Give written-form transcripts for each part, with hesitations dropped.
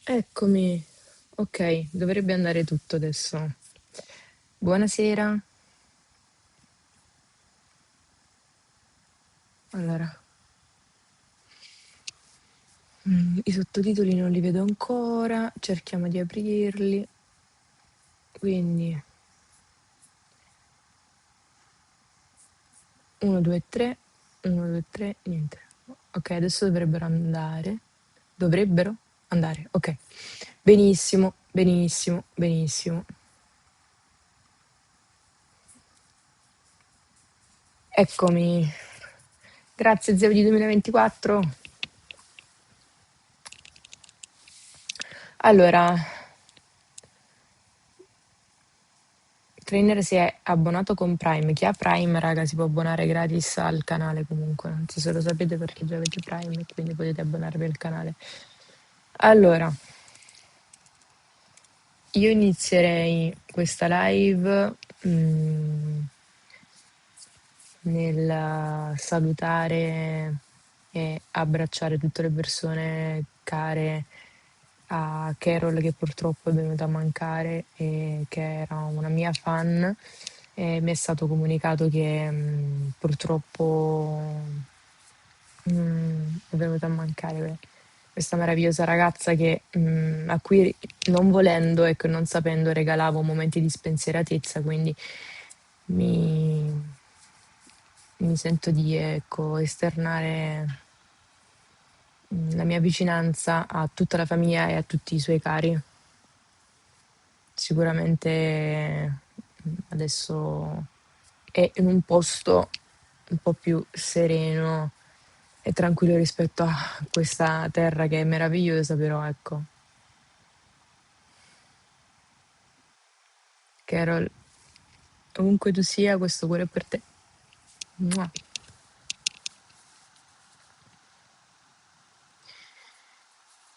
Eccomi. Ok, dovrebbe andare tutto adesso. Buonasera. Allora, i sottotitoli non li vedo ancora, cerchiamo di aprirli. Quindi 1, 2, 3, 1, 2, 3, niente. Ok, adesso dovrebbero andare. Dovrebbero andare, ok. Benissimo, benissimo, benissimo. Eccomi. Grazie, zio di 2024. Allora, Trainer si è abbonato con Prime. Chi ha Prime, raga, si può abbonare gratis al canale comunque. Non so se lo sapete perché già avete Prime e quindi potete abbonarvi al canale. Allora, io inizierei questa live nel salutare e abbracciare tutte le persone care a Carol che purtroppo è venuta a mancare e che era una mia fan e mi è stato comunicato che purtroppo è venuta a mancare questa meravigliosa ragazza a cui non volendo e non sapendo regalavo momenti di spensieratezza, quindi mi, mi sento di ecco, esternare la mia vicinanza a tutta la famiglia e a tutti i suoi cari. Sicuramente adesso è in un posto un po' più sereno e tranquillo rispetto a questa terra che è meravigliosa, però ecco, Carol, ovunque tu sia, questo cuore è per te. Mua.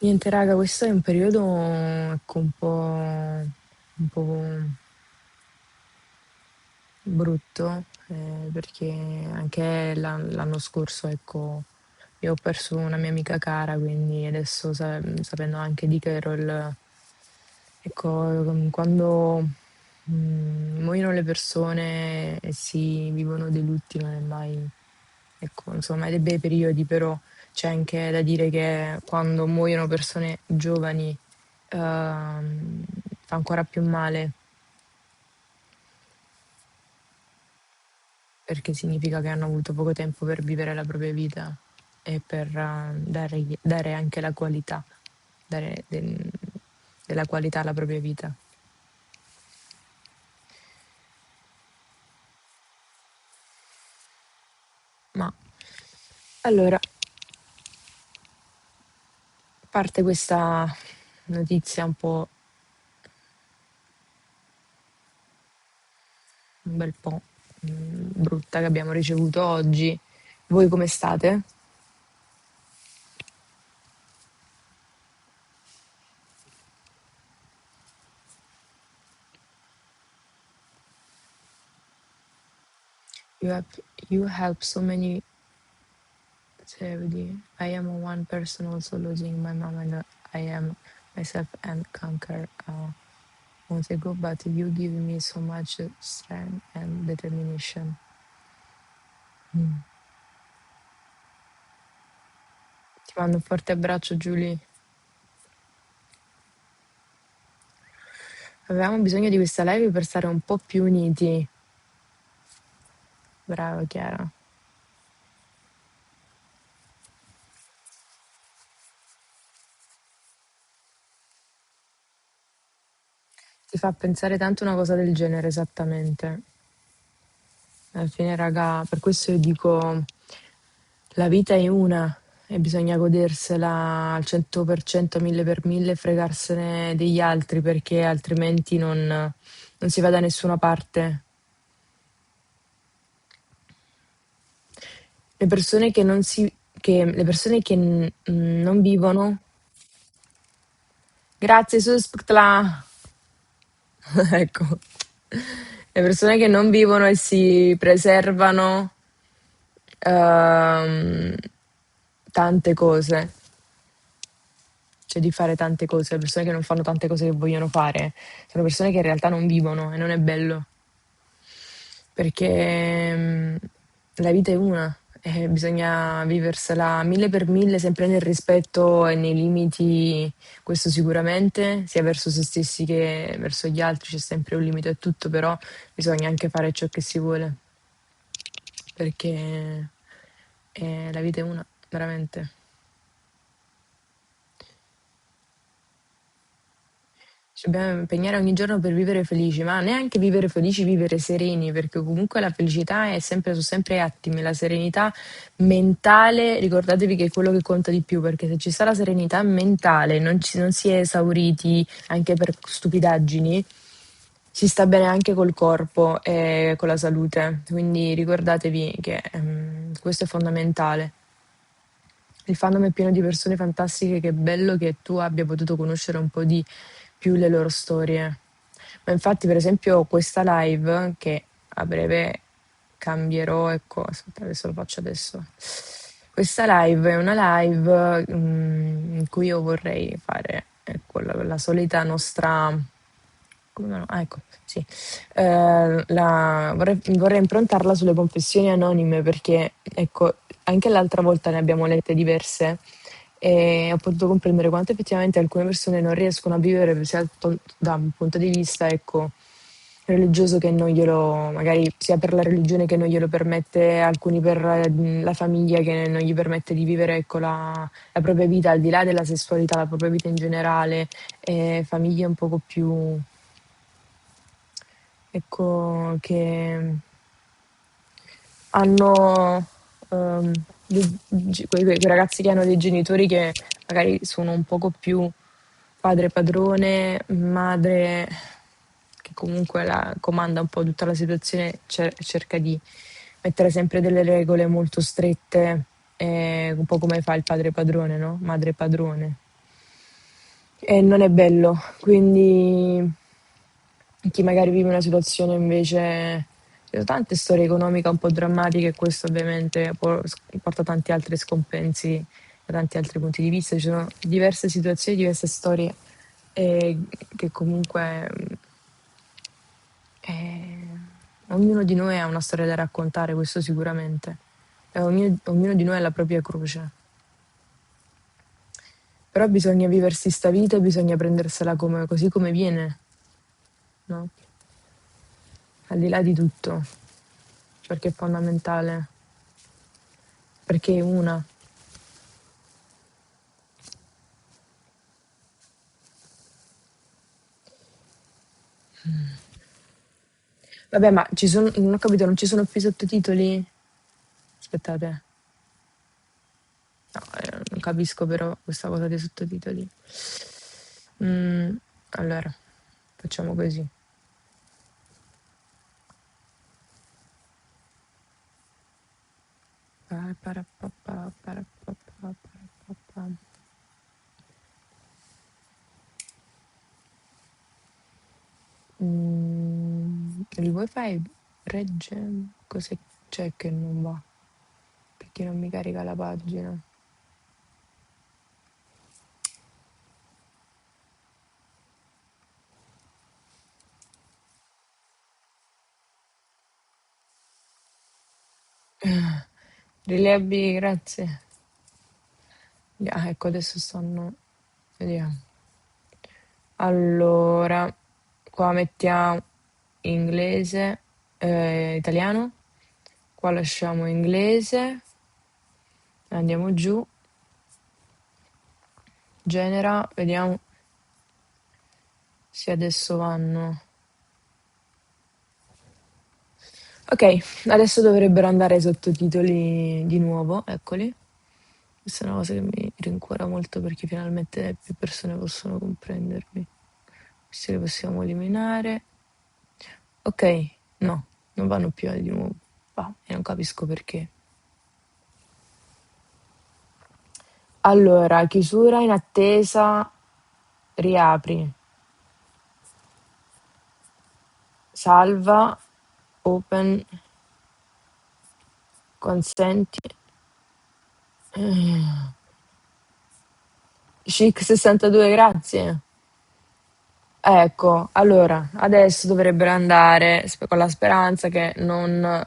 Niente, raga, questo è un periodo ecco, un po' brutto, perché anche l'anno scorso, ecco, io ho perso una mia amica cara, quindi adesso sapendo anche di Carol, ecco, quando muoiono le persone e si vivono dei lutti non è mai, ecco, insomma, dei bei periodi, però c'è anche da dire che quando muoiono persone giovani fa ancora più male perché significa che hanno avuto poco tempo per vivere la propria vita e per dare anche la qualità, dare della qualità alla propria vita. Ma allora, parte questa notizia un po' un bel po' brutta che abbiamo ricevuto oggi. Voi come state? You have you help so many charity. I am one person also losing my mom and I am myself and conquer months ago, but you give me so much strength and determination. Mm. Ti mando un forte abbraccio, Julie. Avevamo bisogno di questa live per stare un po' più uniti. Brava, Chiara. Ti fa pensare tanto una cosa del genere, esattamente. Alla fine, raga, per questo io dico, la vita è una e bisogna godersela al 100%, 1000 per 1000 e fregarsene degli altri perché altrimenti non si va da nessuna parte. Le persone che non si, che, le persone che non vivono. Grazie, Suspectla. Ecco. Le persone che non vivono e si preservano ehm, tante cose. cioè di fare tante cose. Le persone che non fanno tante cose che vogliono fare sono persone che in realtà non vivono e non è bello, perché la vita è una e bisogna viversela mille per mille, sempre nel rispetto e nei limiti, questo sicuramente, sia verso se stessi che verso gli altri c'è sempre un limite a tutto, però bisogna anche fare ciò che si vuole, perché la vita è una, veramente. Ci dobbiamo impegnare ogni giorno per vivere felici, ma neanche vivere felici, vivere sereni, perché comunque la felicità è sempre, sono sempre attimi, la serenità mentale, ricordatevi che è quello che conta di più, perché se ci sta la serenità mentale, non si è esauriti anche per stupidaggini, si sta bene anche col corpo e con la salute, quindi ricordatevi che questo è fondamentale. Il fandom è pieno di persone fantastiche, che è bello che tu abbia potuto conoscere un po' di più le loro storie. Ma infatti, per esempio, questa live che a breve cambierò, ecco, aspetta, adesso lo faccio adesso. Questa live è una live in cui io vorrei fare, ecco, la solita nostra. Come no? Ah, ecco, sì. Vorrei improntarla sulle confessioni anonime perché, ecco, anche l'altra volta ne abbiamo lette diverse e ho potuto comprendere quanto effettivamente alcune persone non riescono a vivere sia da un punto di vista, ecco, religioso che non glielo, magari sia per la religione che non glielo permette, alcuni per la famiglia che non gli permette di vivere, ecco, la propria vita al di là della sessualità, la propria vita in generale, e famiglie un poco più, ecco, che hanno quei ragazzi che hanno dei genitori che magari sono un poco più padre padrone, madre che comunque comanda un po' tutta la situazione, cerca di mettere sempre delle regole molto strette, un po' come fa il padre padrone, no? Madre padrone. E non è bello, quindi chi magari vive una situazione invece, ci sono tante storie economiche un po' drammatiche e questo ovviamente porta tanti altri scompensi da tanti altri punti di vista, ci sono diverse situazioni, diverse storie che comunque eh, ognuno di noi ha una storia da raccontare, questo sicuramente, e ognuno di noi ha la propria croce, però bisogna viversi sta vita e bisogna prendersela così come viene, no? Al di là di tutto, perché è fondamentale, perché è una. Vabbè, ma non ho capito, non ci sono più sottotitoli? Aspettate, no, non capisco però questa cosa dei sottotitoli. Mm, allora, facciamo così. Parapapà, parapapà, parapapà. Il wifi regge? Cos'è c'è che non va? Perché non mi carica la pagina? Rilevi, grazie. Ah, ecco, adesso stanno. Vediamo. Allora, qua mettiamo inglese, italiano. Qua lasciamo inglese. Andiamo giù. Genera, vediamo se adesso vanno. Ok, adesso dovrebbero andare i sottotitoli di nuovo, eccoli. Questa è una cosa che mi rincuora molto perché finalmente più persone possono comprendermi. Questi li possiamo eliminare. Ok, no, non vanno più di nuovo. Va, e non capisco perché. Allora, chiusura in attesa, riapri, salva, open, consenti. Chic 62, grazie. Ecco, allora, adesso dovrebbero andare con la speranza che non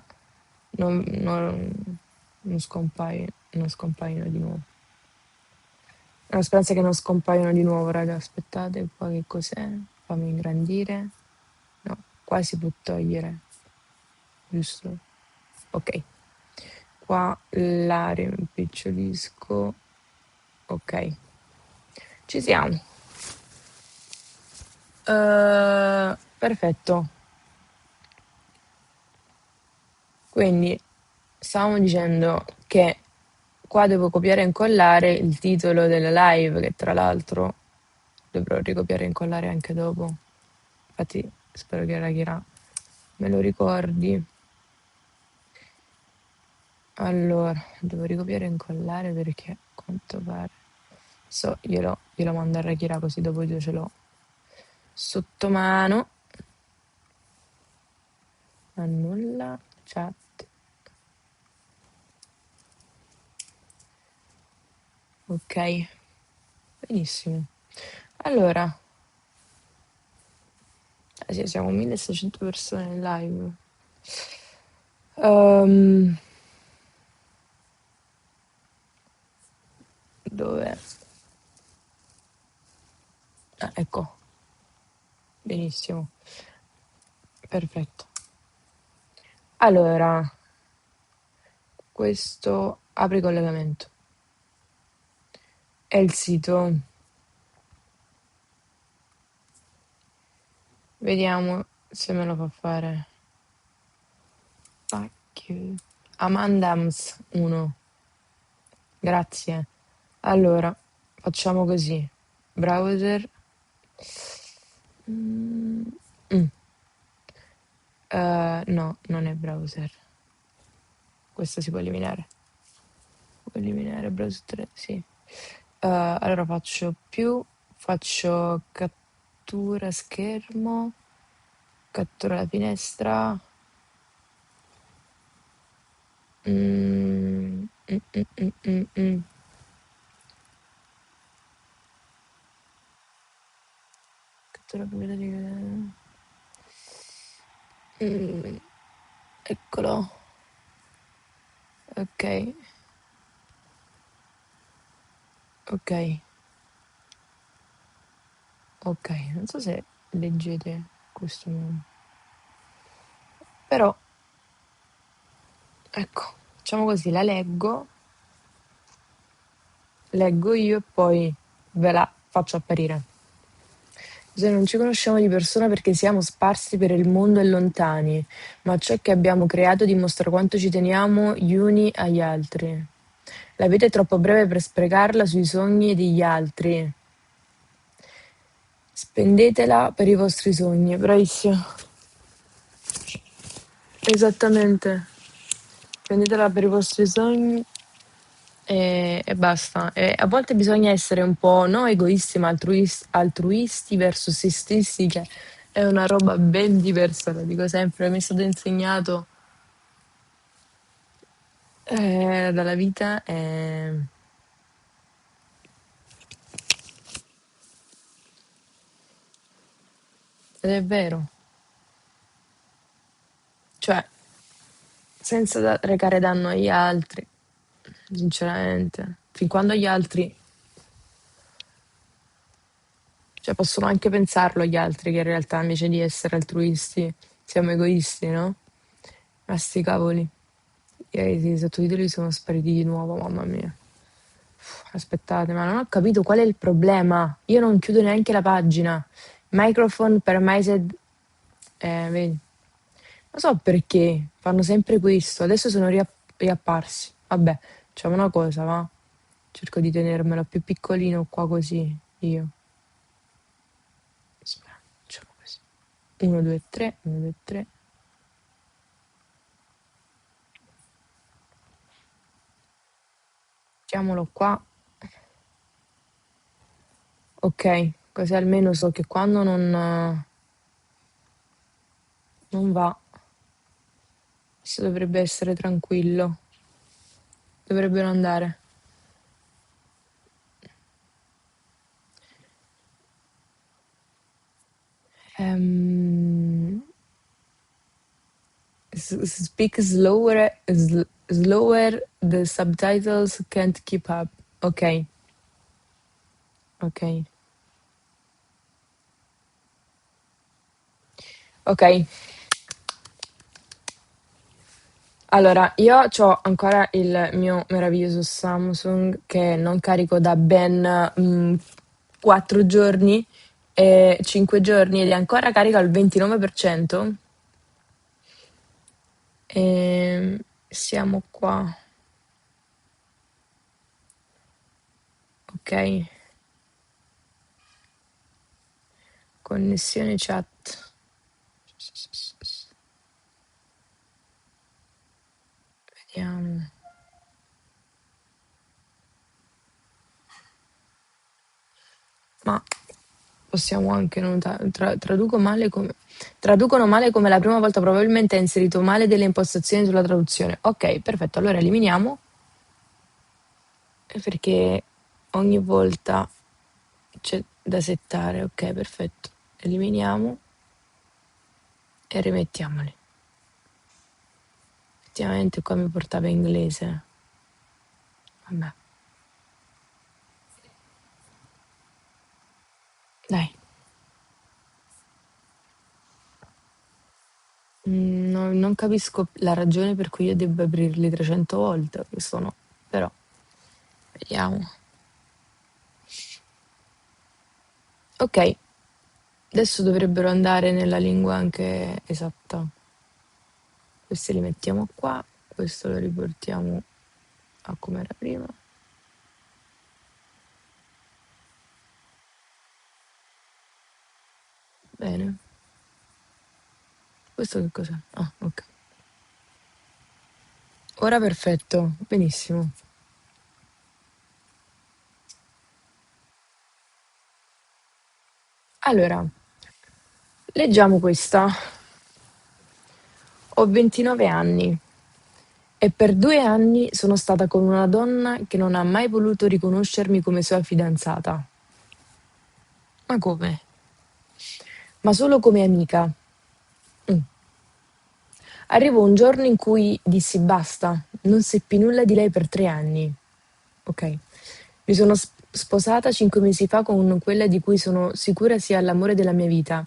non scompaiono di nuovo. La speranza che non scompaiono di nuovo, raga. Aspettate, qua che cos'è? Fammi ingrandire. No, qua si può togliere, giusto? Ok. Qua la rimpicciolisco. Ok, ci siamo. Perfetto. Quindi stavamo dicendo che qua devo copiare e incollare il titolo della live, che tra l'altro dovrò ricopiare e incollare anche dopo. Infatti spero che la Kira me lo ricordi. Allora, devo ricopiare e incollare perché a quanto pare. Glielo mando a Kira così dopo io ce l'ho sotto mano. Annulla chat. Ok, benissimo. Allora, sì, siamo 1600 persone in live. Ehm, dove? Ah, ecco, benissimo. Perfetto. Allora, questo apri collegamento. È il sito. Vediamo se me lo fa fare. Fuck. Amandams 1. Grazie. Allora, facciamo così. Browser. Mm, mm. No, non è browser. Questo si può eliminare. Può eliminare browser 3, sì. Allora faccio cattura schermo, cattura la finestra. Mm, mm, mm, mm, mm, mm. Cattura proprietà di. Eccolo. Ok, ok, ok. Non so se leggete questo nome. Però, ecco, facciamo così, la leggo io e poi ve la faccio apparire. Se non ci conosciamo di persona perché siamo sparsi per il mondo e lontani, ma ciò che abbiamo creato dimostra quanto ci teniamo gli uni agli altri. La vita è troppo breve per sprecarla sui sogni degli altri. Spendetela per i vostri sogni, bravissimo. Esattamente. Spendetela per i vostri sogni e basta. E a volte bisogna essere un po' no egoisti, ma altruisti verso se stessi, che è una roba ben diversa, lo dico sempre, mi è stato insegnato dalla vita ed è vero, cioè senza recare danno agli altri, sinceramente, fin quando gli altri, cioè possono anche pensarlo gli altri che in realtà invece di essere altruisti siamo egoisti, no? Ma sti cavoli. I sottotitoli sono spariti di nuovo, mamma mia. Aspettate, ma non ho capito qual è il problema. Io non chiudo neanche la pagina. Microphone per Myset. Vedi. Non so perché fanno sempre questo. Adesso sono riapparsi. Vabbè, facciamo una cosa, va. Cerco di tenermelo più piccolino qua così. Io. Aspetta, facciamo così. 1, 2, 3, 1, 2, 3. Mettiamolo qua. Ok, così almeno so che quando non va, si dovrebbe essere tranquillo. Dovrebbero andare. Ehm, speak slower, slower, the subtitles can't keep up. Ok, ok, ok. Allora, io ho ancora il mio meraviglioso Samsung che non carico da ben 4 giorni e 5 giorni ed è ancora carico al 29%. E siamo qua, ok? Connessione chat. Vediamo. Ma possiamo anche notare, traducono male come la prima volta, probabilmente ha inserito male delle impostazioni sulla traduzione. Ok, perfetto, allora eliminiamo perché ogni volta c'è da settare. Ok, perfetto. Eliminiamo e rimettiamoli. Effettivamente qua mi portava inglese. Vabbè, dai. Non capisco la ragione per cui io debba aprirli 300 volte, questo no, però vediamo. Ok, adesso dovrebbero andare nella lingua anche esatta. Questi li mettiamo qua, questo lo riportiamo a come era prima. Bene. Questo che cos'è? Ah, ok. Ora perfetto, benissimo. Allora, leggiamo questa. Ho 29 anni e per 2 anni sono stata con una donna che non ha mai voluto riconoscermi come sua fidanzata. Ma come? Ma solo come amica. Mm. Arrivò un giorno in cui dissi basta, non seppi nulla di lei per 3 anni. Ok. Mi sono sposata 5 mesi fa con quella di cui sono sicura sia l'amore della mia vita.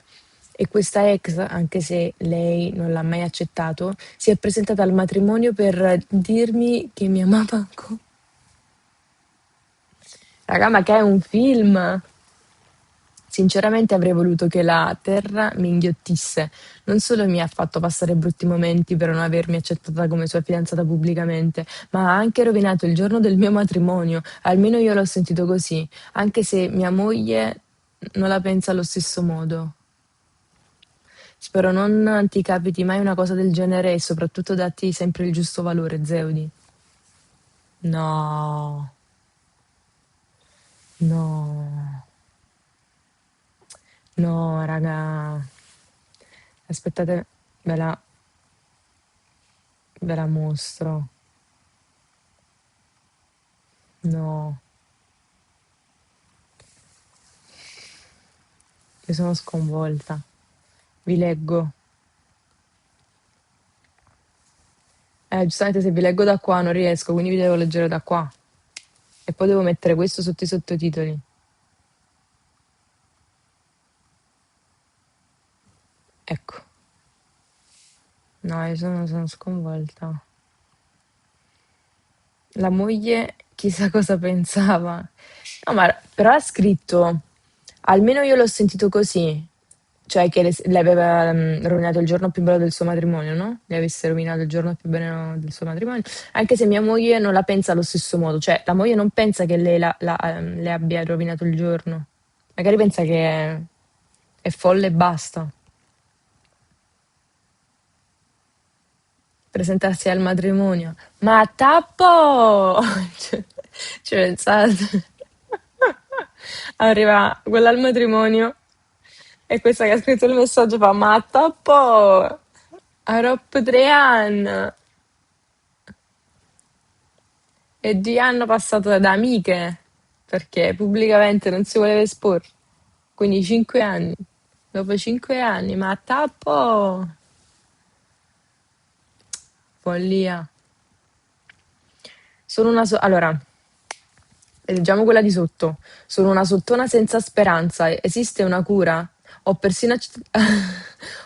E questa ex, anche se lei non l'ha mai accettato, si è presentata al matrimonio per dirmi che mi amava ancora. Raga, ma che è un film? Sinceramente avrei voluto che la terra mi inghiottisse. Non solo mi ha fatto passare brutti momenti per non avermi accettata come sua fidanzata pubblicamente, ma ha anche rovinato il giorno del mio matrimonio. Almeno io l'ho sentito così, anche se mia moglie non la pensa allo stesso modo. Spero non ti capiti mai una cosa del genere e soprattutto datti sempre il giusto valore, Zeudi. No, no, no, raga. Aspettate, ve la, ve la mostro. No, io sono sconvolta. Vi leggo. Giustamente se vi leggo da qua non riesco, quindi vi devo leggere da qua. E poi devo mettere questo sotto i sottotitoli. Ecco. No, io sono sconvolta. La moglie chissà cosa pensava. No, ma però ha scritto, almeno io l'ho sentito così, cioè che le aveva rovinato il giorno più bello del suo matrimonio, no? Le avesse rovinato il giorno più bello del suo matrimonio, anche se mia moglie non la pensa allo stesso modo, cioè la moglie non pensa che lei le abbia rovinato il giorno, magari pensa che è folle e basta. Presentarsi al matrimonio. Ma tappo! Cioè, pensate. Arriva quella al matrimonio e questa che ha scritto il messaggio fa: Ma tappo! Arop 3 anni! E 2 anni passato da amiche perché pubblicamente non si voleva esporre. Quindi 5 anni. Dopo 5 anni, ma a tappo, follia. Allora, leggiamo quella di sotto. Sono una sottona senza speranza. Esiste una cura? Ho persino,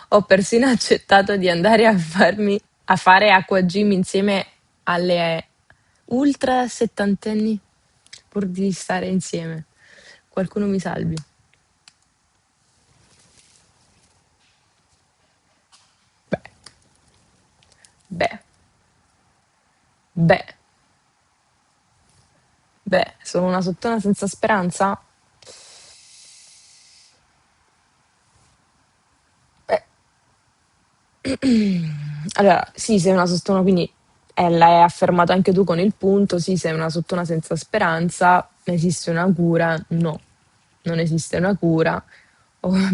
ho persino accettato di andare a fare acqua gym insieme alle ultra settantenni pur di stare insieme. Qualcuno mi salvi. Beh, beh, beh, sono una sottona senza speranza? Beh, allora, sì, sei una sottona, quindi l'hai affermato anche tu con il punto, sì, sei una sottona senza speranza, esiste una cura? No, non esiste una cura,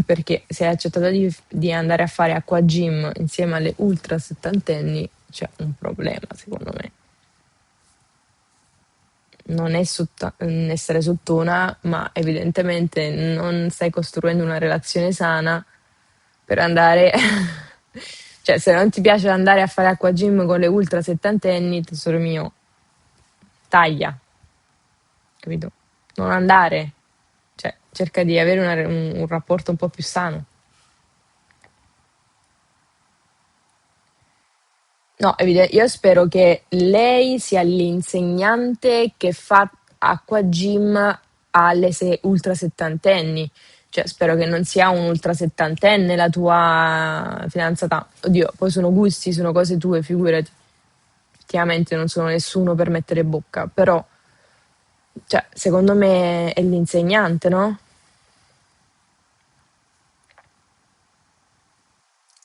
perché se hai accettato di andare a fare acqua gym insieme alle ultra settantenni, c'è un problema, secondo me. Non è essere sottona, ma evidentemente non stai costruendo una relazione sana per andare. Cioè, se non ti piace andare a fare acqua gym con le ultra settantenni, tesoro mio, taglia, capito? Non andare. Cioè, cerca di avere un rapporto un po' più sano. No, io spero che lei sia l'insegnante che fa acqua gym alle ultra settantenni. Cioè, spero che non sia un ultra settantenne la tua fidanzata. Oddio, poi sono gusti, sono cose tue, figurati. Effettivamente non sono nessuno per mettere bocca, però, cioè, secondo me è l'insegnante, no?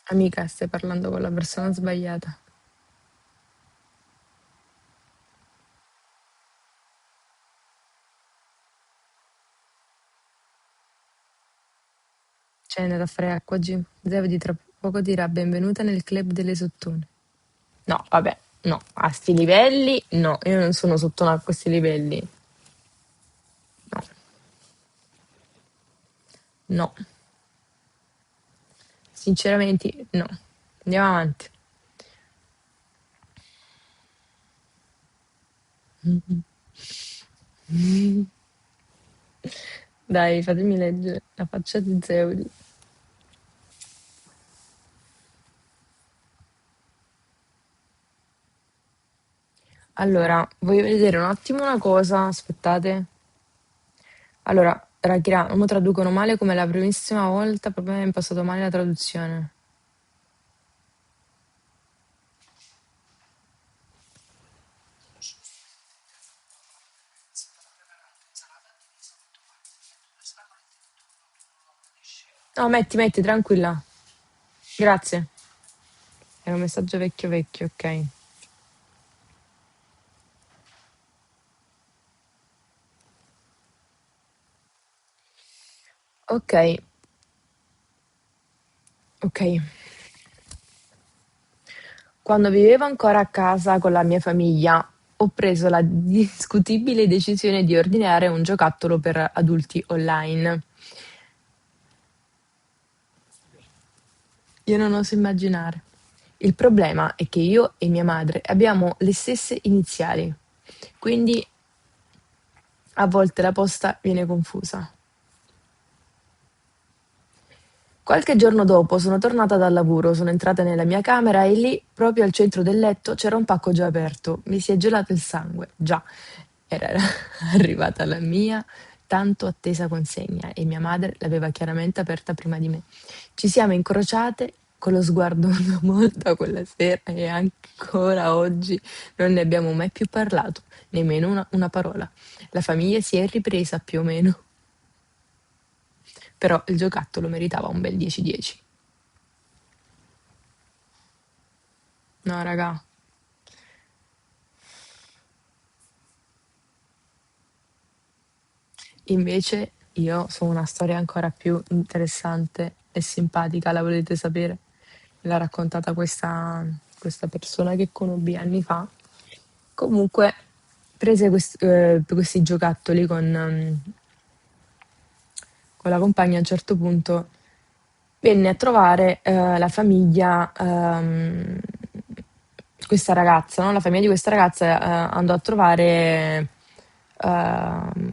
Amica, stai parlando con la persona sbagliata. Cioè, è andata a fare acqua gym. Zev di tra poco dirà benvenuta nel club delle sottone. No, vabbè, no, a sti livelli no, io non sono sotto a questi livelli. No, no, sinceramente no. Andiamo avanti. Dai, fatemi leggere la faccia di Zeudi. Allora, voglio vedere un attimo una cosa, aspettate. Allora, Rakira, non lo traducono male come la primissima volta, proprio mi è impostato male la traduzione. No, metti, tranquilla. Grazie. È un messaggio vecchio vecchio, ok. Ok, ok. Quando vivevo ancora a casa con la mia famiglia, ho preso la discutibile decisione di ordinare un giocattolo per adulti online. Io non oso immaginare. Il problema è che io e mia madre abbiamo le stesse iniziali, quindi a volte la posta viene confusa. Qualche giorno dopo sono tornata dal lavoro, sono entrata nella mia camera e lì, proprio al centro del letto, c'era un pacco già aperto. Mi si è gelato il sangue. Già, era arrivata la mia tanto attesa consegna e mia madre l'aveva chiaramente aperta prima di me. Ci siamo incrociate con lo sguardo una volta quella sera e ancora oggi non ne abbiamo mai più parlato, nemmeno una parola. La famiglia si è ripresa più o meno, però il giocattolo meritava un bel 10-10. No, raga. Invece io so una storia ancora più interessante e simpatica, la volete sapere? Me l'ha raccontata questa persona che conobbi anni fa. Comunque, prese questi giocattoli con la compagna a un certo punto. venne a trovare la famiglia, questa ragazza, no? La famiglia di questa ragazza andò a trovare ehm,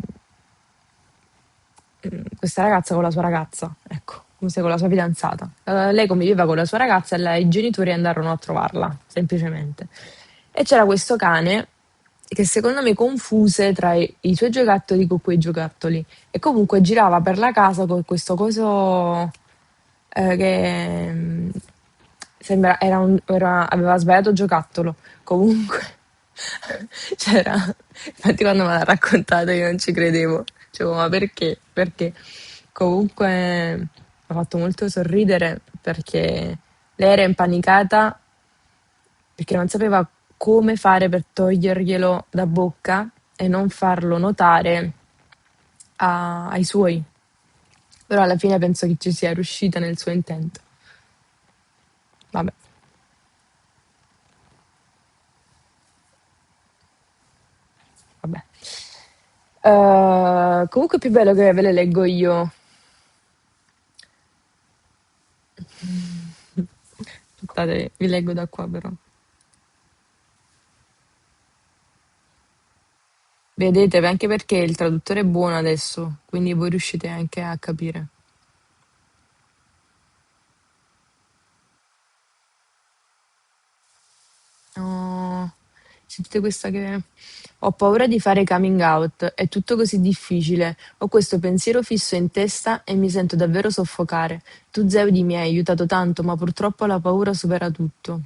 questa ragazza con la sua ragazza, ecco, come se con la sua fidanzata. Lei conviveva con la sua ragazza e i genitori andarono a trovarla, semplicemente. E c'era questo cane che secondo me confuse tra i suoi giocattoli con quei giocattoli e comunque girava per la casa con questo coso che aveva sbagliato giocattolo. Comunque c'era, infatti quando me l'ha raccontato io non ci credevo. Dicevo, ma perché? Perché? Comunque mi ha fatto molto sorridere perché lei era impanicata perché non sapeva come fare per toglierglielo da bocca e non farlo notare ai suoi. Però alla fine penso che ci sia riuscita nel suo intento. Vabbè, vabbè. Comunque è più bello che ve le leggo io. Aspettate, vi leggo da qua però. Vedete, anche perché il traduttore è buono adesso, quindi voi riuscite anche a capire. Oh, sentite questa che... Ho paura di fare coming out, è tutto così difficile. Ho questo pensiero fisso in testa e mi sento davvero soffocare. Tu, Zeudi, mi hai aiutato tanto, ma purtroppo la paura supera tutto.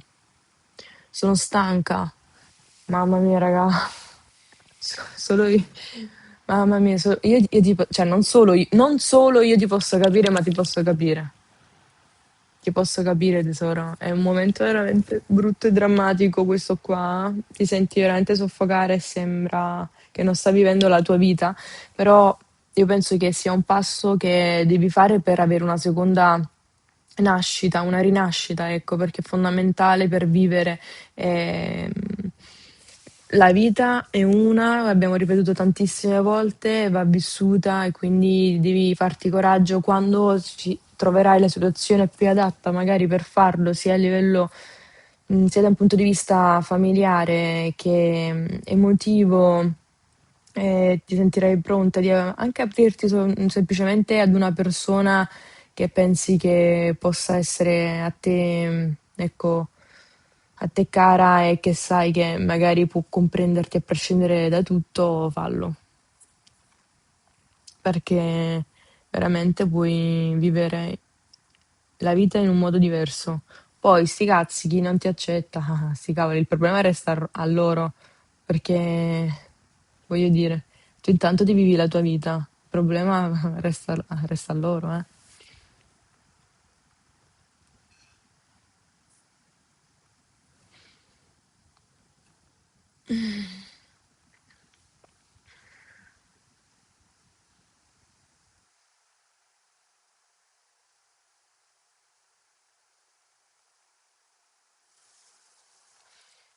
Sono stanca. Mamma mia, raga. Solo io. Mamma mia, io cioè non solo io ti posso capire, ma ti posso capire. Ti posso capire, tesoro. È un momento veramente brutto e drammatico questo qua. Ti senti veramente soffocare e sembra che non stai vivendo la tua vita. Però io penso che sia un passo che devi fare per avere una seconda nascita, una rinascita, ecco, perché è fondamentale per vivere. ehm, la vita è una, l'abbiamo ripetuto tantissime volte, va vissuta e quindi devi farti coraggio quando troverai la situazione più adatta magari per farlo, sia a livello, sia da un punto di vista familiare che emotivo, ti sentirai pronta di anche aprirti semplicemente ad una persona che pensi che possa essere a te, ecco, a te cara e che sai che magari può comprenderti a prescindere da tutto, fallo, perché veramente puoi vivere la vita in un modo diverso. Poi, sti cazzi, chi non ti accetta, sti cavoli, il problema resta a loro, perché voglio dire, tu intanto ti vivi la tua vita, il problema resta a loro, eh.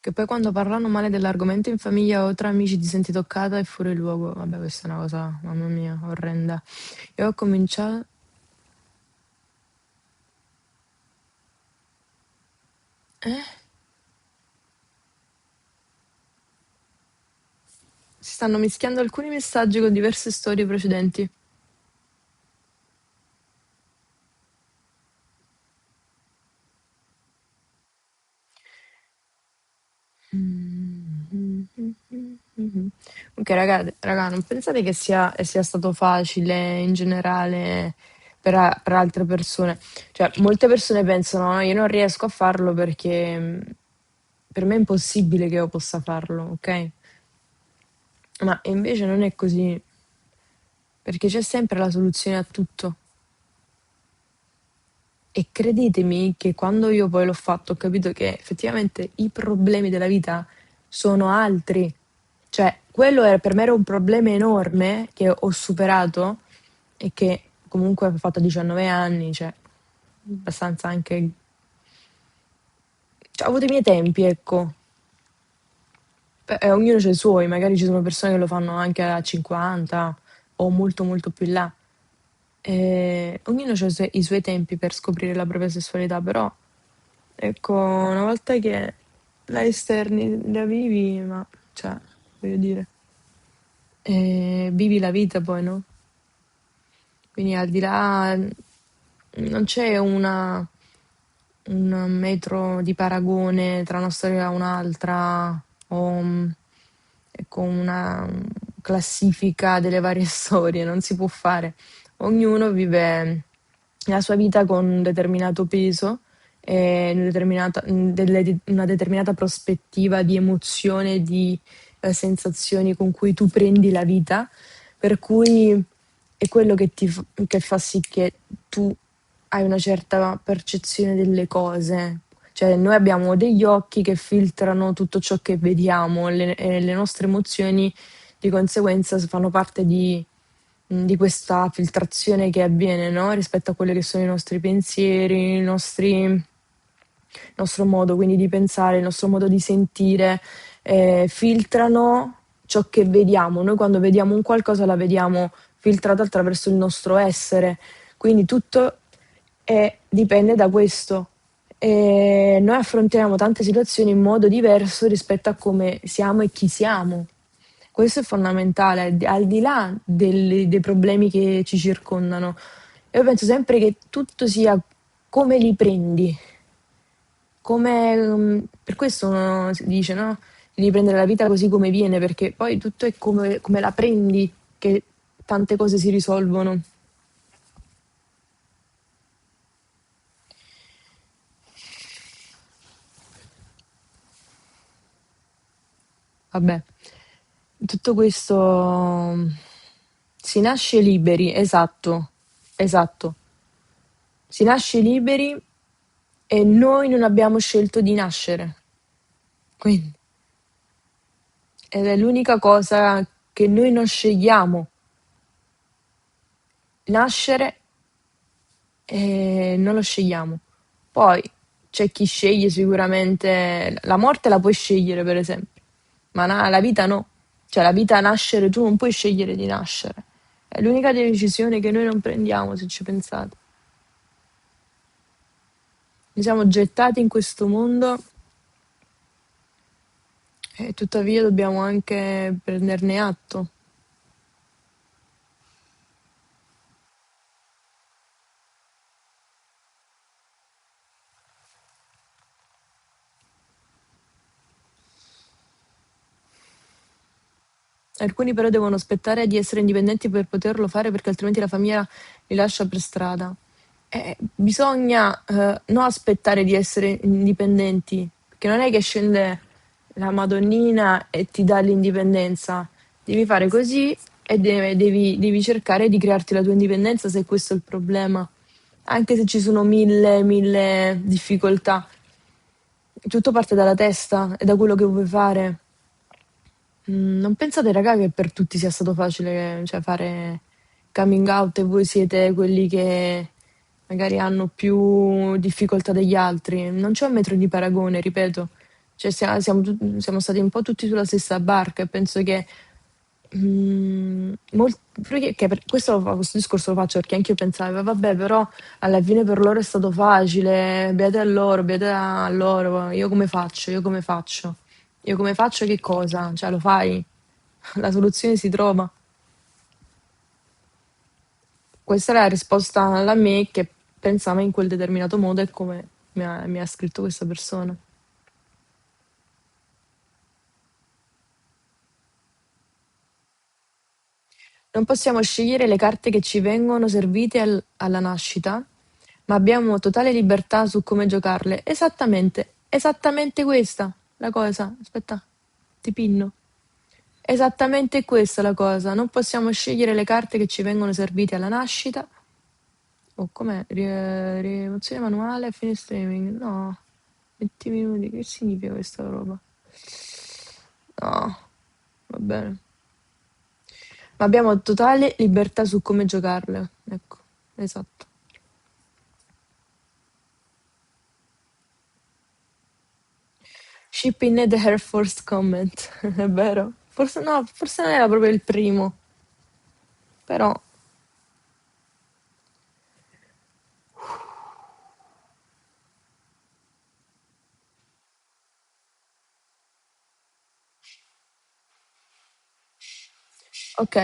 Che poi quando parlano male dell'argomento in famiglia o tra amici ti senti toccata è fuori luogo. Vabbè, questa è una cosa, mamma mia, orrenda. Io ho cominciato... Eh? Si stanno mischiando alcuni messaggi con diverse storie precedenti. Ok, raga, non pensate che sia stato facile in generale per altre persone? Cioè, molte persone pensano, no, io non riesco a farlo perché per me è impossibile che io possa farlo, ok? Ma invece non è così, perché c'è sempre la soluzione a tutto. E credetemi che quando io poi l'ho fatto ho capito che effettivamente i problemi della vita sono altri. Cioè, per me era un problema enorme che ho superato e che comunque ho fatto a 19 anni, cioè abbastanza anche... Cioè, ho avuto i miei tempi, ecco. Ognuno c'ha i suoi, magari ci sono persone che lo fanno anche a 50 o molto molto più in là. Ognuno ha i suoi tempi per scoprire la propria sessualità, però ecco, una volta che la esterni, la vivi, ma cioè, voglio dire, vivi la vita poi, no? Quindi al di là non c'è un metro di paragone tra una storia e un'altra o ecco, una classifica delle varie storie, non si può fare. Ognuno vive la sua vita con un determinato peso e una determinata prospettiva di emozione, di sensazioni con cui tu prendi la vita, per cui è quello che fa sì che tu hai una certa percezione delle cose. Cioè, noi abbiamo degli occhi che filtrano tutto ciò che vediamo e le nostre emozioni di conseguenza fanno parte di questa filtrazione che avviene, no? Rispetto a quelli che sono i nostri pensieri, il nostro modo quindi di pensare, il nostro modo di sentire, filtrano ciò che vediamo. Noi quando vediamo un qualcosa la vediamo filtrata attraverso il nostro essere, quindi tutto dipende da questo. E noi affrontiamo tante situazioni in modo diverso rispetto a come siamo e chi siamo. Questo è fondamentale, al di là dei problemi che ci circondano. Io penso sempre che tutto sia come li prendi, per questo uno si dice, no? Devi prendere la vita così come viene, perché poi tutto è come la prendi che tante cose si risolvono. Vabbè, tutto questo si nasce liberi, esatto, esatto. Si nasce liberi e noi non abbiamo scelto di nascere. Quindi, ed è l'unica cosa che noi non scegliamo, nascere e non lo scegliamo. Poi c'è chi sceglie sicuramente, la morte la puoi scegliere per esempio, ma la vita no. Cioè la vita nascere tu non puoi scegliere di nascere. È l'unica decisione che noi non prendiamo se ci pensate. Noi siamo gettati in questo mondo e tuttavia dobbiamo anche prenderne atto. Alcuni però devono aspettare di essere indipendenti per poterlo fare perché altrimenti la famiglia li lascia per strada. Bisogna non aspettare di essere indipendenti, perché non è che scende la Madonnina e ti dà l'indipendenza. Devi fare così e devi cercare di crearti la tua indipendenza se questo è il problema. Anche se ci sono mille difficoltà. Tutto parte dalla testa e da quello che vuoi fare. Non pensate, raga, che per tutti sia stato facile, cioè, fare coming out e voi siete quelli che magari hanno più difficoltà degli altri? Non c'è un metro di paragone, ripeto. Cioè, siamo stati un po' tutti sulla stessa barca e penso che perché questo discorso lo faccio perché anche io pensavo, vabbè, però alla fine per loro è stato facile, beate a loro, beate a loro, io come faccio? Io come faccio? Io come faccio che cosa? Cioè, lo fai? La soluzione si trova. Questa è la risposta alla me che pensava in quel determinato modo e come mi ha scritto questa persona. Non possiamo scegliere le carte che ci vengono servite alla nascita, ma abbiamo totale libertà su come giocarle. Esattamente, esattamente questa la cosa. Aspetta, ti pinno. Esattamente questa la cosa. Non possiamo scegliere le carte che ci vengono servite alla nascita. Oh, com'è? Riemozione manuale, fine streaming. No, 20 minuti. Che significa questa roba? No, va bene. Ma abbiamo totale libertà su come giocarle. Ecco, esatto. Shipping the Air Force comment, è vero? Forse no, forse non era proprio il primo, però Ok,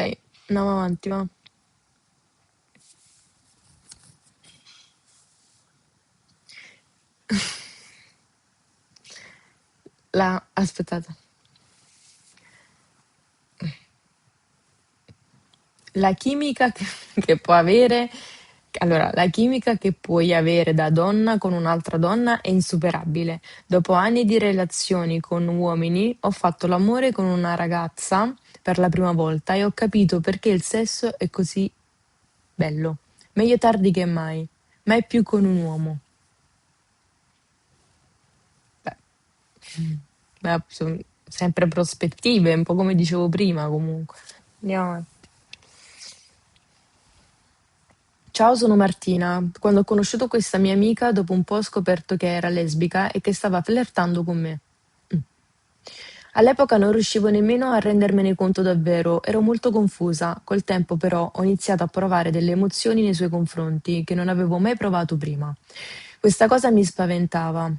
andiamo avanti, va. Aspettate. La chimica che può avere, allora, la chimica che puoi avere da donna con un'altra donna è insuperabile. Dopo anni di relazioni con uomini, ho fatto l'amore con una ragazza per la prima volta e ho capito perché il sesso è così bello. Meglio tardi che mai, mai più con un uomo. Beh, beh, sono sempre prospettive, un po' come dicevo prima comunque. Andiamo avanti. Ciao, sono Martina. Quando ho conosciuto questa mia amica, dopo un po' ho scoperto che era lesbica e che stava flirtando con me. Mm. All'epoca non riuscivo nemmeno a rendermene conto davvero, ero molto confusa. Col tempo però ho iniziato a provare delle emozioni nei suoi confronti che non avevo mai provato prima. Questa cosa mi spaventava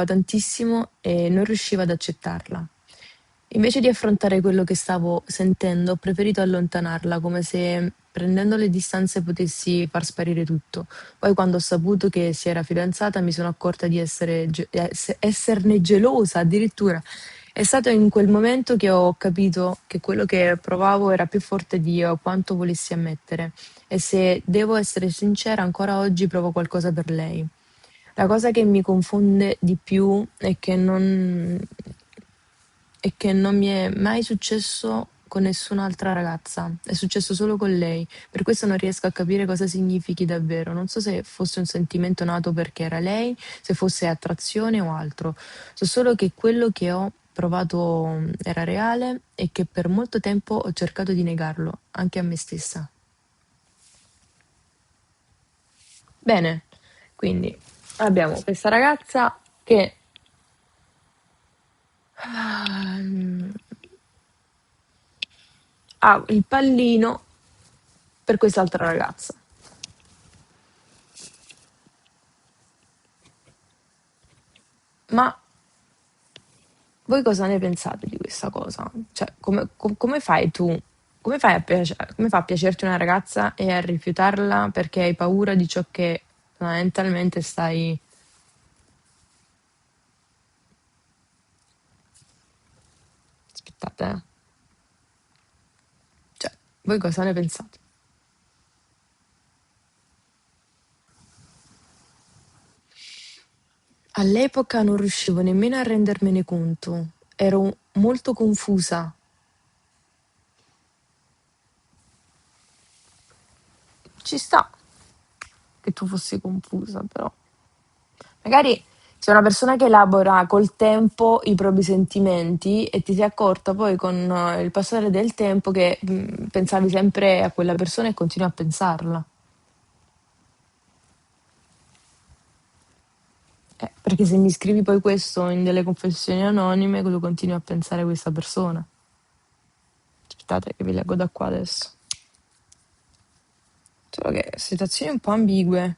tantissimo e non riuscivo ad accettarla. Invece di affrontare quello che stavo sentendo, ho preferito allontanarla, come se prendendo le distanze potessi far sparire tutto. Poi, quando ho saputo che si era fidanzata, mi sono accorta di esserne gelosa addirittura. È stato in quel momento che ho capito che quello che provavo era più forte di quanto volessi ammettere. E se devo essere sincera, ancora oggi provo qualcosa per lei. La cosa che mi confonde di più è che non mi è mai successo con nessun'altra ragazza, è successo solo con lei. Per questo non riesco a capire cosa significhi davvero. Non so se fosse un sentimento nato perché era lei, se fosse attrazione o altro. So solo che quello che ho provato era reale e che per molto tempo ho cercato di negarlo, anche a me stessa. Bene, quindi abbiamo questa ragazza che ah, ha il pallino per quest'altra ragazza. Ma voi cosa ne pensate di questa cosa? Cioè, come fai tu? Come fa a piacerti una ragazza e a rifiutarla perché hai paura di ciò che fondamentalmente stai... Aspettate, eh. Cioè, voi cosa ne pensate? All'epoca non riuscivo nemmeno a rendermene conto. Ero molto confusa. Ci sta che tu fossi confusa, però. Magari sei una persona che elabora col tempo i propri sentimenti e ti sei accorta poi con il passare del tempo che pensavi sempre a quella persona e continui a pensarla. Perché se mi scrivi poi questo in delle confessioni anonime, tu continui a pensare a questa persona. Aspettate che vi leggo da qua adesso. Solo che situazioni un po' ambigue.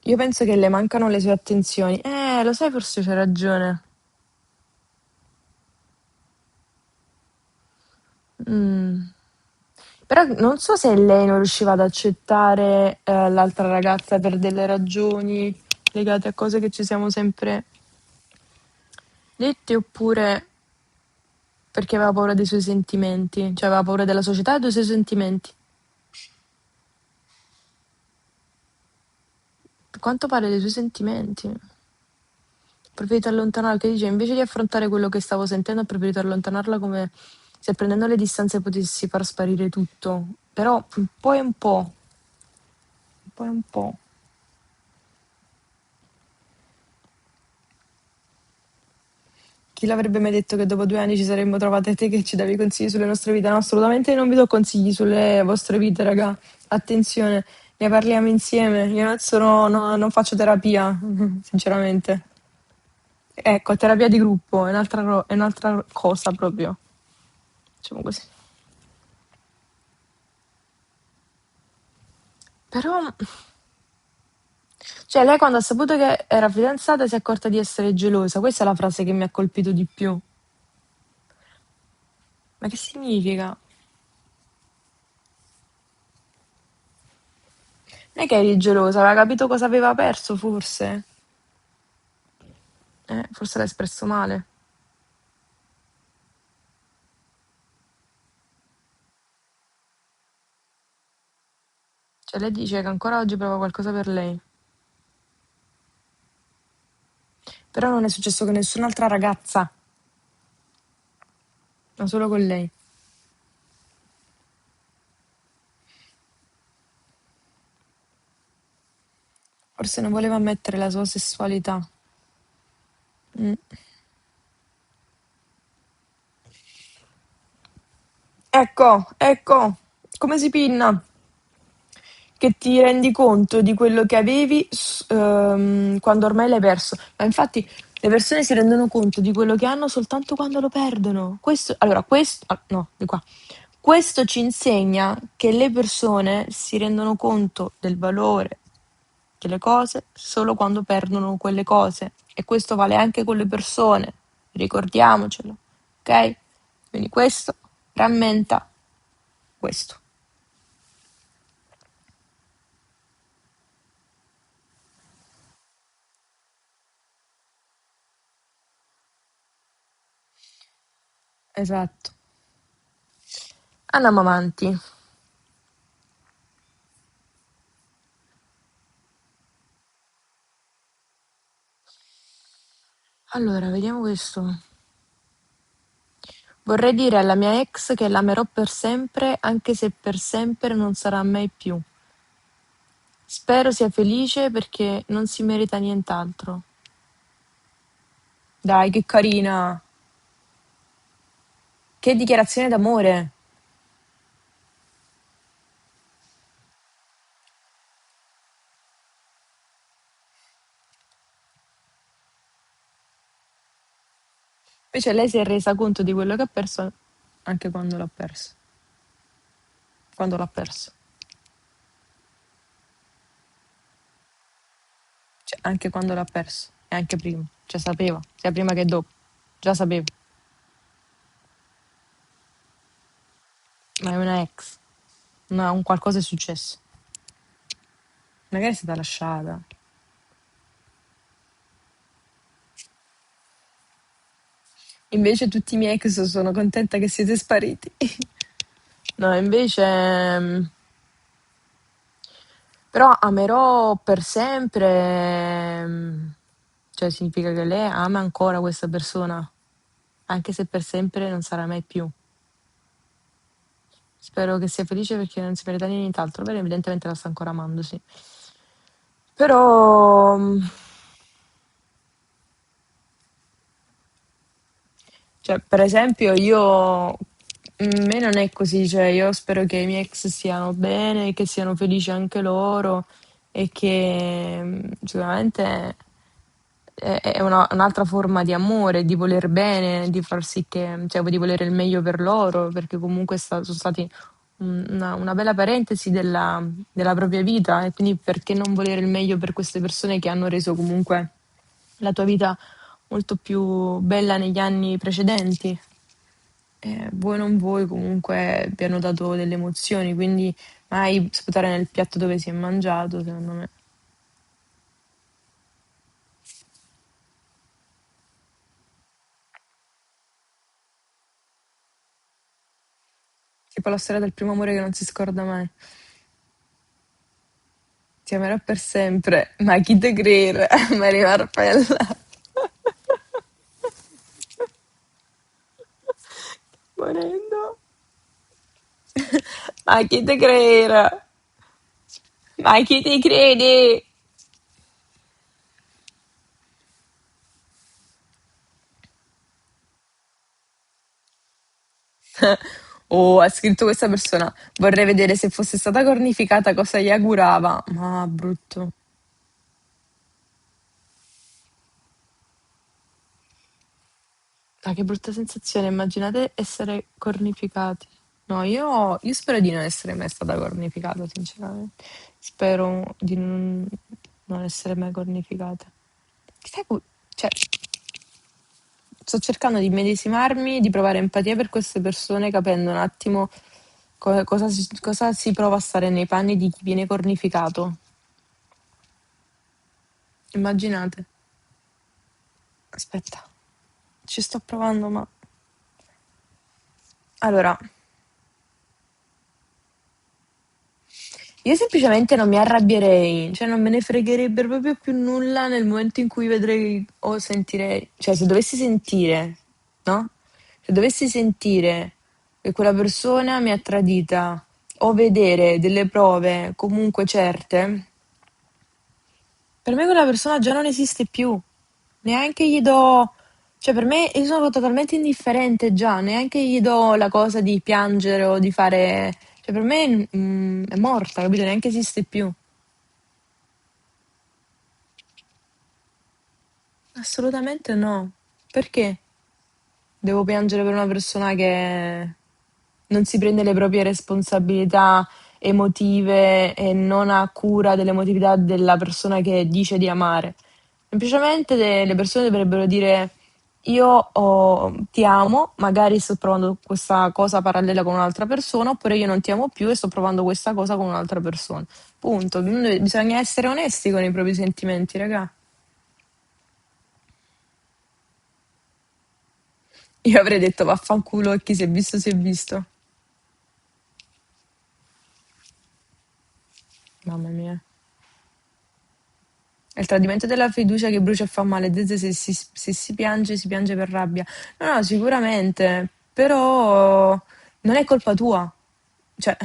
Io penso che le mancano le sue attenzioni. Lo sai, forse c'è ragione. Mm. Però non so se lei non riusciva ad accettare l'altra ragazza per delle ragioni legate a cose che ci siamo sempre dette, oppure perché aveva paura dei suoi sentimenti, cioè aveva paura della società e dei suoi sentimenti. A quanto pare dei suoi sentimenti. Ho preferito allontanarla, che dice, invece di affrontare quello che stavo sentendo, ho preferito allontanarla come se prendendo le distanze potessi far sparire tutto. Però un po' e un po', un po' e un po'. Chi l'avrebbe mai detto che dopo 2 anni ci saremmo trovate te che ci davi consigli sulle nostre vite? No, assolutamente non vi do consigli sulle vostre vite, raga. Attenzione, ne parliamo insieme. Io non sono, no, non faccio terapia, sinceramente. Ecco, terapia di gruppo è un'altra cosa proprio. Diciamo così. Però Cioè, lei quando ha saputo che era fidanzata si è accorta di essere gelosa. Questa è la frase che mi ha colpito di più. Ma che significa? Non è che eri gelosa, aveva capito cosa aveva perso, forse? Forse l'ha espresso male. Cioè, lei dice che ancora oggi prova qualcosa per lei. Però non è successo con nessun'altra ragazza, ma solo con lei. Forse non voleva ammettere la sua sessualità. Mm. Ecco, ecco, come si pinna? Che ti rendi conto di quello che avevi quando ormai l'hai perso. Ma infatti le persone si rendono conto di quello che hanno soltanto quando lo perdono. No, di qua. Questo ci insegna che le persone si rendono conto del valore delle cose solo quando perdono quelle cose. E questo vale anche con le persone, ricordiamocelo, ok? Quindi questo rammenta questo. Esatto. Andiamo avanti. Allora, vediamo questo. Vorrei dire alla mia ex che l'amerò per sempre, anche se per sempre non sarà mai più. Spero sia felice perché non si merita nient'altro. Dai, che carina. Che dichiarazione d'amore. Invece lei si è resa conto di quello che ha perso anche quando l'ha perso. Quando l'ha perso. Cioè, anche quando l'ha perso. E anche prima. Cioè, sapeva. Sia prima che dopo. Già sapeva. Ma è una ex. No, un qualcosa è successo. Magari è stata lasciata. Invece tutti i miei ex sono contenta che siete spariti. No, invece, però amerò per sempre, cioè significa che lei ama ancora questa persona, anche se per sempre non sarà mai più. Spero che sia felice perché non si merita nient'altro, però evidentemente la sta ancora amando, sì. Però, cioè, per esempio, me non è così, cioè, io spero che i miei ex stiano bene, che siano felici anche loro e che sicuramente è un'altra forma di amore, di voler bene, di far sì che, cioè, di volere il meglio per loro, perché comunque sono stati una bella parentesi della propria vita e quindi perché non volere il meglio per queste persone che hanno reso comunque la tua vita molto più bella negli anni precedenti. Vuoi o non vuoi, comunque vi hanno dato delle emozioni, quindi mai sputare nel piatto dove si è mangiato, secondo me. Tipo la storia del primo amore che non si scorda mai. Ti amerò per sempre, ma chi te crede? Maria Marpella. Morendo. Ma chi te crede? Ma chi ti crede? Oh, ha scritto questa persona. Vorrei vedere se fosse stata cornificata cosa gli augurava. Ma brutto. Ah, che brutta sensazione, immaginate essere cornificati. No, io spero di non essere mai stata cornificata, sinceramente. Spero di non. non essere mai cornificata. Sai cioè, sto cercando di immedesimarmi, di provare empatia per queste persone, capendo un attimo cosa si prova a stare nei panni di chi viene cornificato. Immaginate. Aspetta, ci sto provando, ma... Allora, io semplicemente non mi arrabbierei, cioè non me ne fregherebbe proprio più nulla nel momento in cui vedrei o sentirei, cioè se dovessi sentire, no? Se dovessi sentire che quella persona mi ha tradita o vedere delle prove comunque certe, per me quella persona già non esiste più. Neanche gli do, cioè per me io sono totalmente indifferente già, neanche gli do la cosa di piangere o di fare, cioè per me è morta, capito? Neanche esiste più. Assolutamente no. Perché devo piangere per una persona che non si prende le proprie responsabilità emotive e non ha cura dell'emotività della persona che dice di amare? Semplicemente le persone dovrebbero dire ti amo, magari sto provando questa cosa parallela con un'altra persona, oppure io non ti amo più e sto provando questa cosa con un'altra persona. Punto. Bisogna essere onesti con i propri sentimenti, raga. Io avrei detto vaffanculo e chi si è visto si è visto. Mamma mia. È il tradimento della fiducia che brucia e fa male. Zezze, se si piange per rabbia. No, no, sicuramente. Però non è colpa tua. Cioè,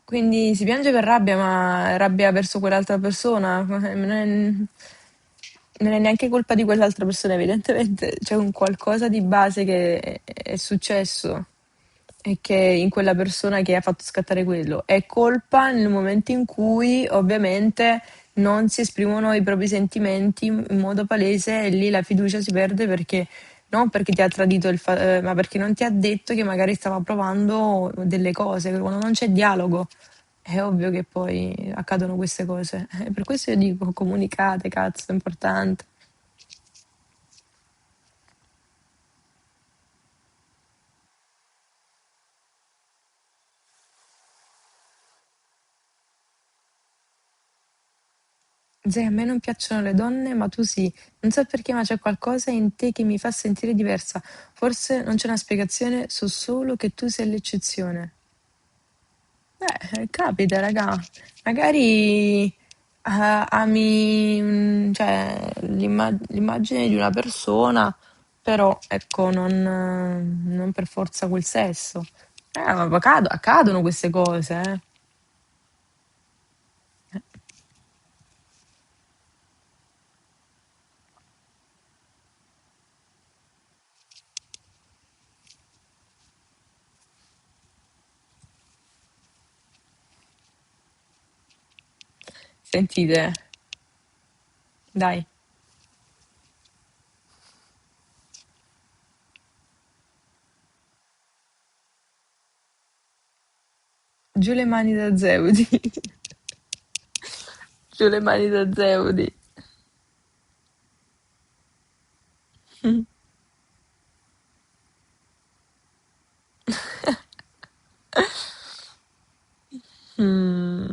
quindi si piange per rabbia, ma rabbia verso quell'altra persona. Non è neanche colpa di quell'altra persona, evidentemente c'è un qualcosa di base che è successo e che in quella persona che ha fatto scattare quello. È colpa nel momento in cui ovviamente non si esprimono i propri sentimenti in modo palese e lì la fiducia si perde perché non perché ti ha tradito ma perché non ti ha detto che magari stava provando delle cose. Quando non c'è dialogo è ovvio che poi accadono queste cose. Per questo io dico comunicate, cazzo, è importante. Zè, a me non piacciono le donne, ma tu sì. Non so perché, ma c'è qualcosa in te che mi fa sentire diversa. Forse non c'è una spiegazione, so solo che tu sei l'eccezione. Capita, raga. Magari ami cioè, l'immagine di una persona, però ecco, non per forza quel sesso. Ma accadono queste cose, eh. Sentite, dai, giù le mani da Zeudi. Giù le mani da Zeudi. Mm.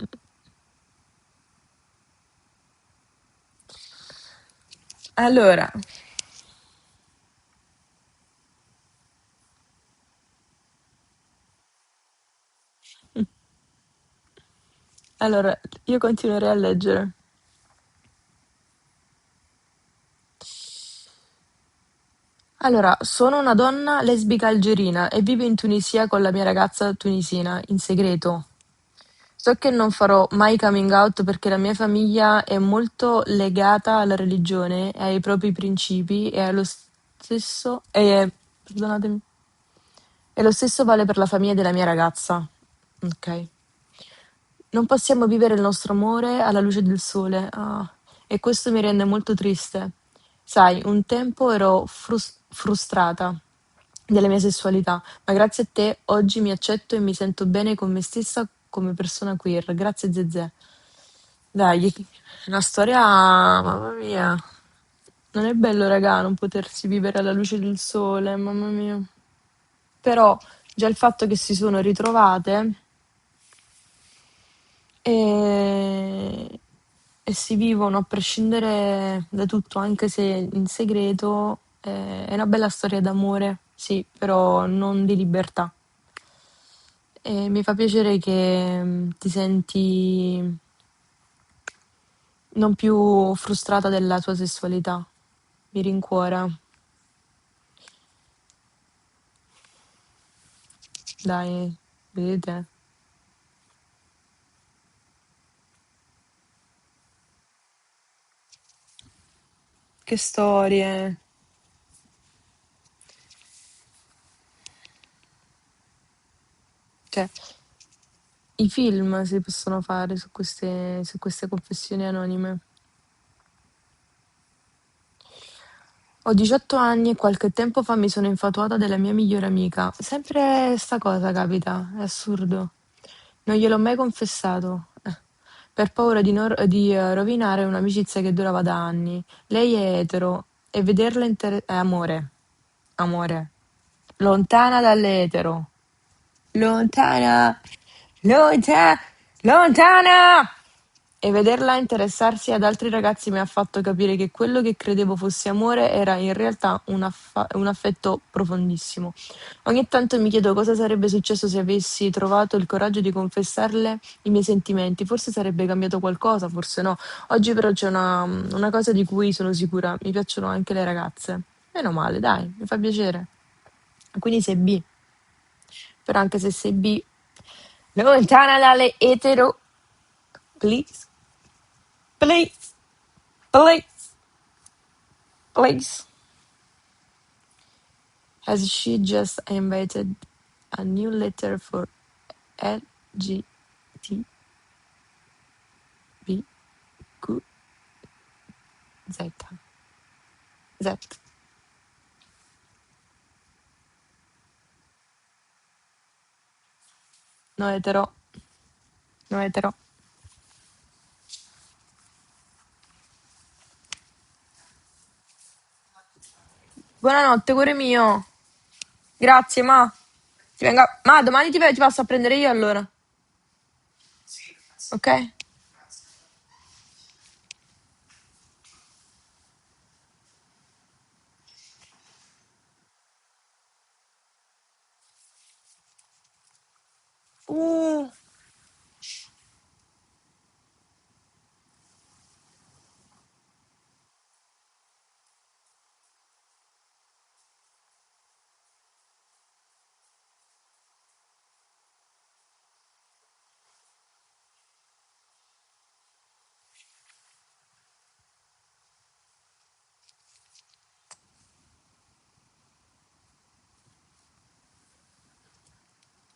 Allora, allora, io continuerei a leggere. Allora, sono una donna lesbica algerina e vivo in Tunisia con la mia ragazza tunisina, in segreto. So che non farò mai coming out perché la mia famiglia è molto legata alla religione e ai propri principi e allo stesso... perdonatemi. E lo stesso vale per la famiglia della mia ragazza. Ok. Non possiamo vivere il nostro amore alla luce del sole. Ah, e questo mi rende molto triste. Sai, un tempo ero frustrata della mia sessualità, ma grazie a te oggi mi accetto e mi sento bene con me stessa come persona queer. Grazie Zezé. Dai, una storia, mamma mia. Non è bello, raga, non potersi vivere alla luce del sole, mamma mia. Però già il fatto che si sono ritrovate e, e si vivono a prescindere da tutto, anche se in segreto, è una bella storia d'amore, sì, però non di libertà. E mi fa piacere che ti senti non più frustrata della tua sessualità. Mi rincuora. Dai, vedete? Che storie. Cioè, i film si possono fare su queste confessioni anonime. Ho 18 anni e qualche tempo fa mi sono infatuata della mia migliore amica. Sempre sta cosa capita, è assurdo. Non gliel'ho mai confessato, per paura di rovinare un'amicizia che durava da anni. Lei è etero e vederla è amore. Amore. Lontana dall'etero. Lontana, lontana, lontana! E vederla interessarsi ad altri ragazzi mi ha fatto capire che quello che credevo fosse amore era in realtà un affetto profondissimo. Ogni tanto mi chiedo cosa sarebbe successo se avessi trovato il coraggio di confessarle i miei sentimenti. Forse sarebbe cambiato qualcosa, forse no. Oggi però c'è una cosa di cui sono sicura. Mi piacciono anche le ragazze. Meno male, dai, mi fa piacere. Quindi sei bi. Però anche se sei bi, lontana dalle etero, please, please, please, please. Has she just invited a new letter for LGTBQ Z? Z. No etero, no etero. Buonanotte, cuore mio. Grazie, ma. Ma domani ti passo a prendere io allora, ok? Uh,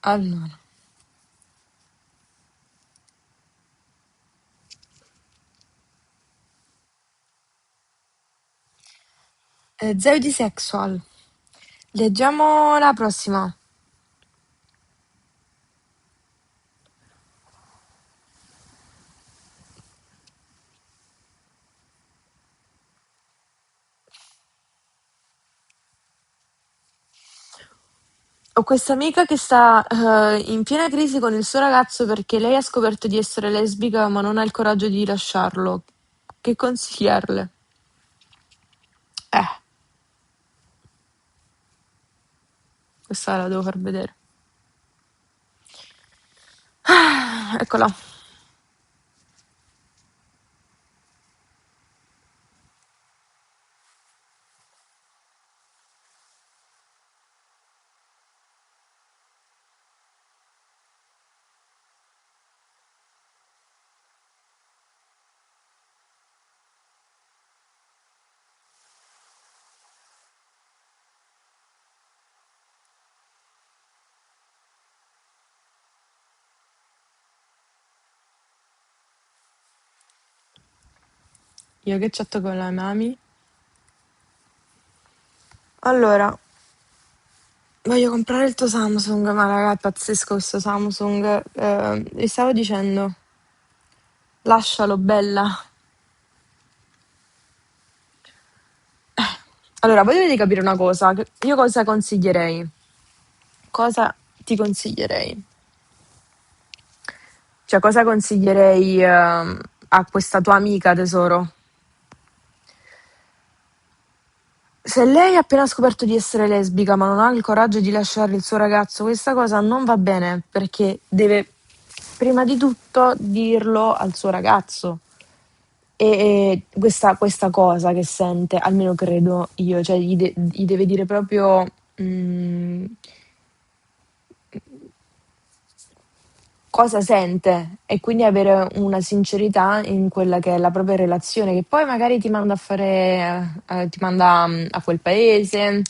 allora. Zero di sexual. Leggiamo la prossima. Ho questa amica che sta in piena crisi con il suo ragazzo perché lei ha scoperto di essere lesbica ma non ha il coraggio di lasciarlo. Che consigliarle? Eh, questa la devo far vedere. Ah, eccola. Io che chatto con la mami. Allora, voglio comprare il tuo Samsung, ma raga, è pazzesco questo Samsung. Vi stavo dicendo, Lascialo, bella. Allora, voi dovete capire una cosa, che io cosa consiglierei? Cosa ti consiglierei? Cioè, cosa consiglierei a questa tua amica, tesoro? Se lei ha appena scoperto di essere lesbica, ma non ha il coraggio di lasciare il suo ragazzo, questa cosa non va bene perché deve prima di tutto dirlo al suo ragazzo. E questa cosa che sente, almeno credo io, cioè gli deve dire proprio cosa sente e quindi avere una sincerità in quella che è la propria relazione, che poi magari ti manda a fare, ti manda a quel paese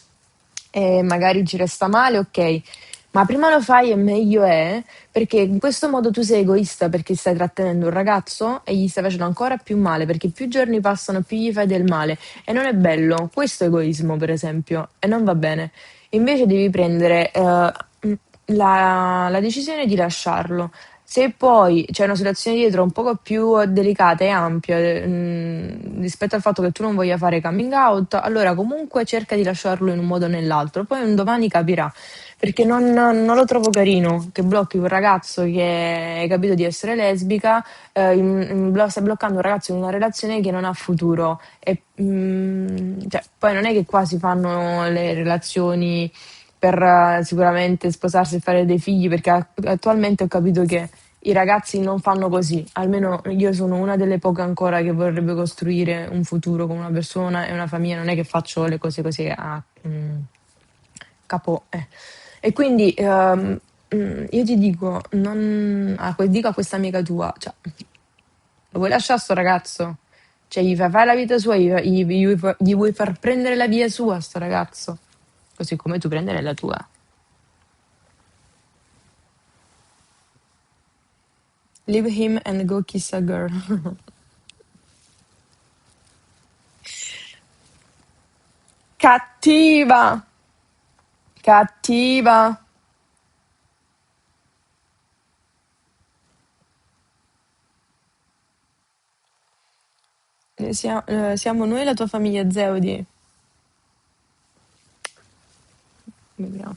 e magari ci resta male, ok. Ma prima lo fai e meglio è, perché in questo modo tu sei egoista perché stai trattenendo un ragazzo e gli stai facendo ancora più male, perché più giorni passano più gli fai del male e non è bello. Questo è egoismo, per esempio, e non va bene. Invece devi prendere la decisione di lasciarlo. Se poi c'è una situazione dietro un poco più delicata e ampia rispetto al fatto che tu non voglia fare coming out, allora comunque cerca di lasciarlo in un modo o nell'altro. Poi un domani capirà, perché non lo trovo carino che blocchi un ragazzo che hai capito di essere lesbica, stai bloccando un ragazzo in una relazione che non ha futuro. E, cioè, poi non è che qua si fanno le relazioni per sicuramente sposarsi e fare dei figli, perché attualmente ho capito che i ragazzi non fanno così. Almeno io sono una delle poche ancora che vorrebbe costruire un futuro con una persona e una famiglia, non è che faccio le cose così a capo. E quindi io ti dico, dico a questa amica tua, cioè, lo vuoi lasciare a sto ragazzo? Cioè, gli fai fare la vita sua, gli vuoi far prendere la via sua a sto ragazzo? Così come tu prendere la tua. Leave him and go kiss a girl. Cattiva! Cattiva! Siamo noi la tua famiglia Zeudi. Vediamo.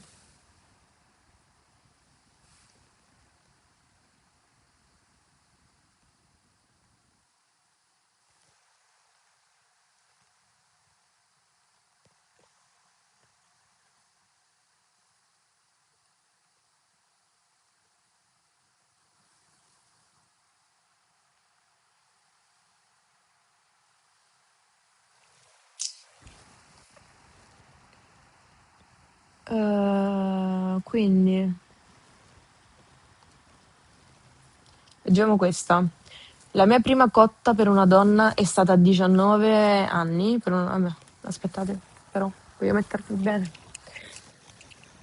Quindi, leggiamo questa. La mia prima cotta per una donna è stata a 19 anni. Vabbè, aspettate, però, voglio mettermi bene.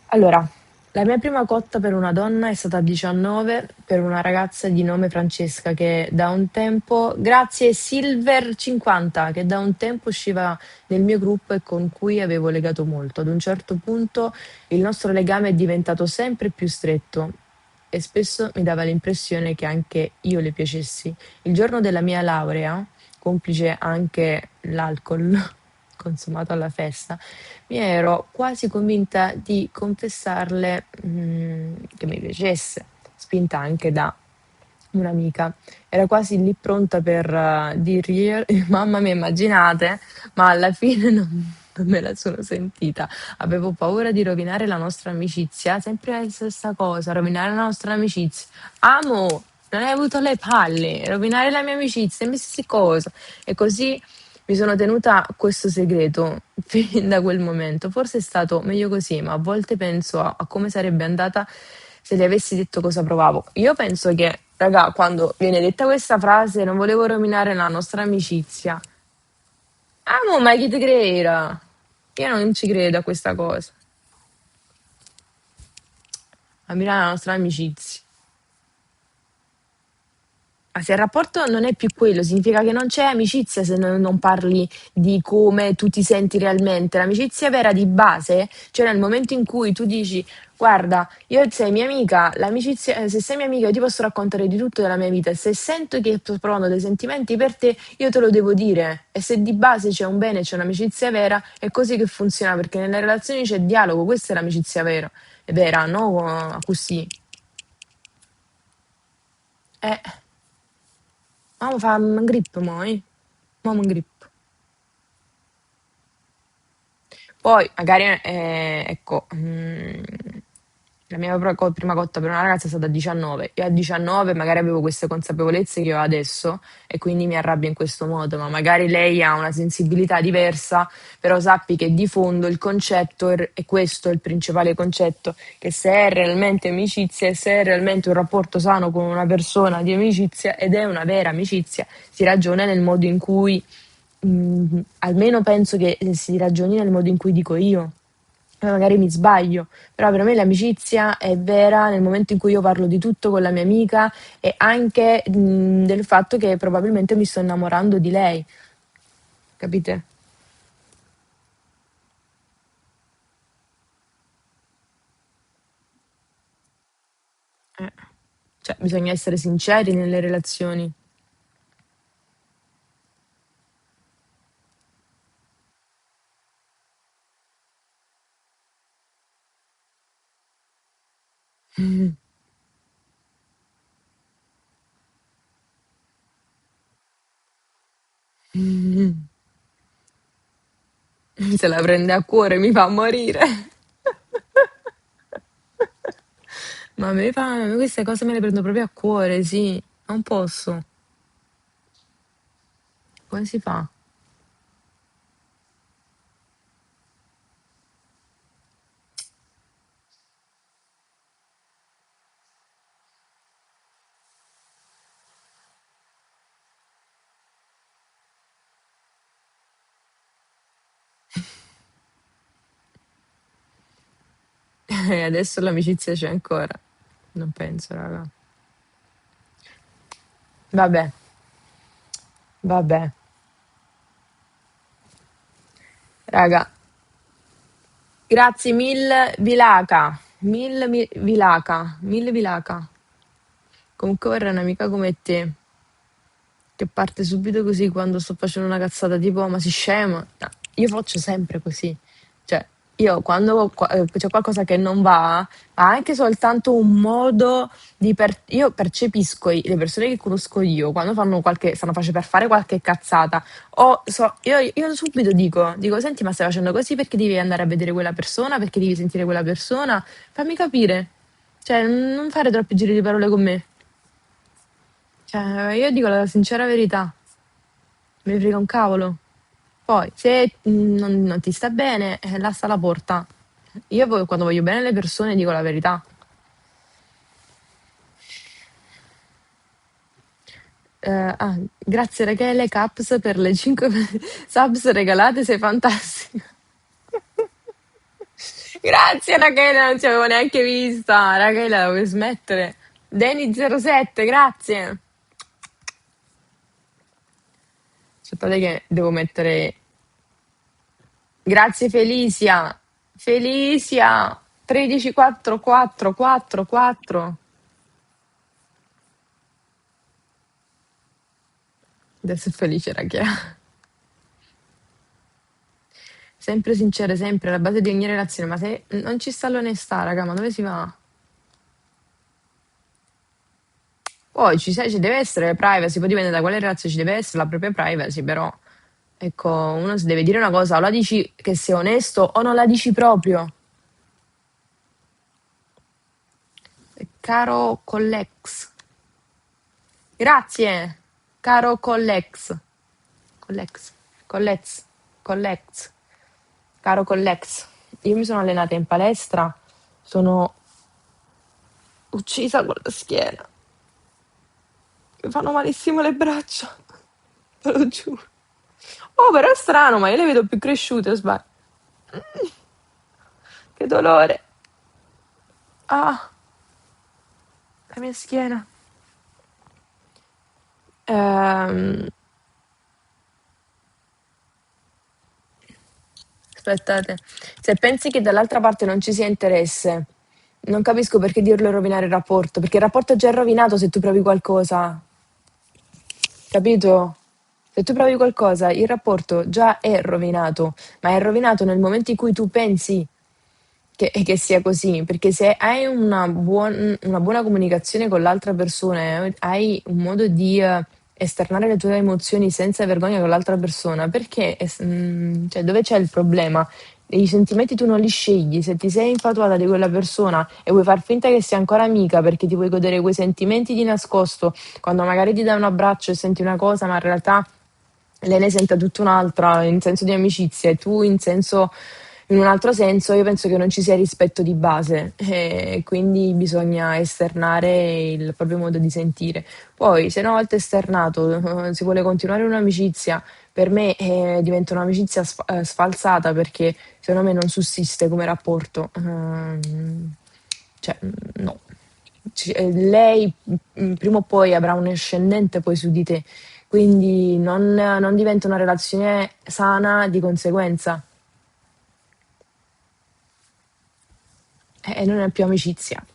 Allora, la mia prima cotta per una donna è stata a 19 per una ragazza di nome Francesca che da un tempo, grazie Silver 50, che da un tempo usciva nel mio gruppo e con cui avevo legato molto. Ad un certo punto il nostro legame è diventato sempre più stretto e spesso mi dava l'impressione che anche io le piacessi. Il giorno della mia laurea, complice anche l'alcol consumato alla festa, mi ero quasi convinta di confessarle che mi piacesse, spinta anche da un'amica. Era quasi lì pronta per dirgli, mamma mia, immaginate, ma alla fine non me la sono sentita. Avevo paura di rovinare la nostra amicizia, sempre la stessa cosa, rovinare la nostra amicizia. Amo, non hai avuto le palle, rovinare la mia amicizia, mi stessi cosa. E così mi sono tenuta questo segreto fin da quel momento. Forse è stato meglio così, ma a volte penso a come sarebbe andata se le avessi detto cosa provavo. Io penso che, raga, quando viene detta questa frase, non volevo rovinare la nostra amicizia. Amo, ma chi ti creda? Io non ci credo a questa cosa. A rovinare la nostra amicizia. Ma se il rapporto non è più quello, significa che non c'è amicizia se non parli di come tu ti senti realmente. L'amicizia vera di base, cioè nel momento in cui tu dici, guarda, io sei mia amica, l'amicizia, se sei mia amica io ti posso raccontare di tutto della mia vita, e se sento che sto provando dei sentimenti per te, io te lo devo dire. E se di base c'è un bene, c'è un'amicizia vera, è così che funziona, perché nelle relazioni c'è dialogo, questa è l'amicizia vera, è vera, no? Così. Eh. Ma mo fa un grip mo, eh? Mo un grip. Poi magari, ecco, la mia prima cotta per una ragazza è stata a 19. Io a 19 magari avevo queste consapevolezze che ho adesso e quindi mi arrabbio in questo modo, ma magari lei ha una sensibilità diversa, però sappi che di fondo il concetto è questo, il principale concetto, che se è realmente amicizia e se è realmente un rapporto sano con una persona di amicizia ed è una vera amicizia, si ragiona nel modo in cui almeno penso che si ragioni nel modo in cui dico io. Poi magari mi sbaglio, però per me l'amicizia è vera nel momento in cui io parlo di tutto con la mia amica e anche del fatto che probabilmente mi sto innamorando di lei, capite? Eh. Cioè, bisogna essere sinceri nelle relazioni. Se la prende a cuore mi fa morire. Ma a me queste cose me le prendo proprio a cuore, sì, non posso. Come si fa? E adesso l'amicizia c'è ancora. Non penso, raga. Vabbè, vabbè. Raga, grazie mille Vilaca. Vilaca. Mille Vilaca. Comunque vorrei un'amica come te, che parte subito così quando sto facendo una cazzata, tipo, ma si scema? No, io faccio sempre così. Cioè, io quando c'è qualcosa che non va, ha anche soltanto un modo di io percepisco le persone che conosco io quando fanno stanno facendo per fare qualche cazzata. Io subito dico, senti, ma stai facendo così perché devi andare a vedere quella persona, perché devi sentire quella persona? Fammi capire. Cioè, non fare troppi giri di parole con me. Cioè, io dico la sincera verità, me ne frega un cavolo. Poi, se non ti sta bene, là sta la porta. Io quando voglio bene alle persone dico la verità. Grazie Rachele Caps per le 5 subs regalate, sei fantastica. Grazie Rachele, non ci avevo neanche vista. Rachele, la vuoi smettere? Deni07, grazie. Aspettate che devo mettere. Grazie Felicia. Felicia 134444. Adesso è felice Rachele. Sempre sincere, sempre alla base di ogni relazione. Ma se non ci sta l'onestà, raga, ma dove si va? Poi ci deve essere privacy, poi dipende da quale relazione ci deve essere la propria privacy, però ecco, uno si deve dire una cosa, o la dici che sei onesto o non la dici proprio. Caro Collex. Grazie, caro Collex. Collex, Collex, Collex, caro Collex. Io mi sono allenata in palestra, sono uccisa con la schiena. Mi fanno malissimo le braccia, te lo giuro. Oh, però è strano, ma io le vedo più cresciute, o sbaglio? Che dolore. Ah, la mia schiena. Ehm, Aspettate, se pensi che dall'altra parte non ci sia interesse, non capisco perché dirlo è rovinare il rapporto, perché il rapporto è già rovinato se tu provi qualcosa, capito? Se tu provi qualcosa, il rapporto già è rovinato, ma è rovinato nel momento in cui tu pensi che sia così, perché se hai una buona comunicazione con l'altra persona, hai un modo di esternare le tue emozioni senza vergogna con l'altra persona, perché, cioè, dove c'è il problema? I sentimenti tu non li scegli, se ti sei infatuata di quella persona e vuoi far finta che sia ancora amica perché ti vuoi godere quei sentimenti di nascosto, quando magari ti dai un abbraccio e senti una cosa, ma in realtà lei ne sente tutta un'altra in senso di amicizia e tu in un altro senso, io penso che non ci sia rispetto di base e quindi bisogna esternare il proprio modo di sentire. Poi, se una volta esternato, si vuole continuare un'amicizia, per me diventa un'amicizia sfalsata perché secondo me non sussiste come rapporto. Cioè, no. Lei prima o poi avrà un ascendente poi su di te, quindi non diventa una relazione sana di conseguenza e non è più amicizia.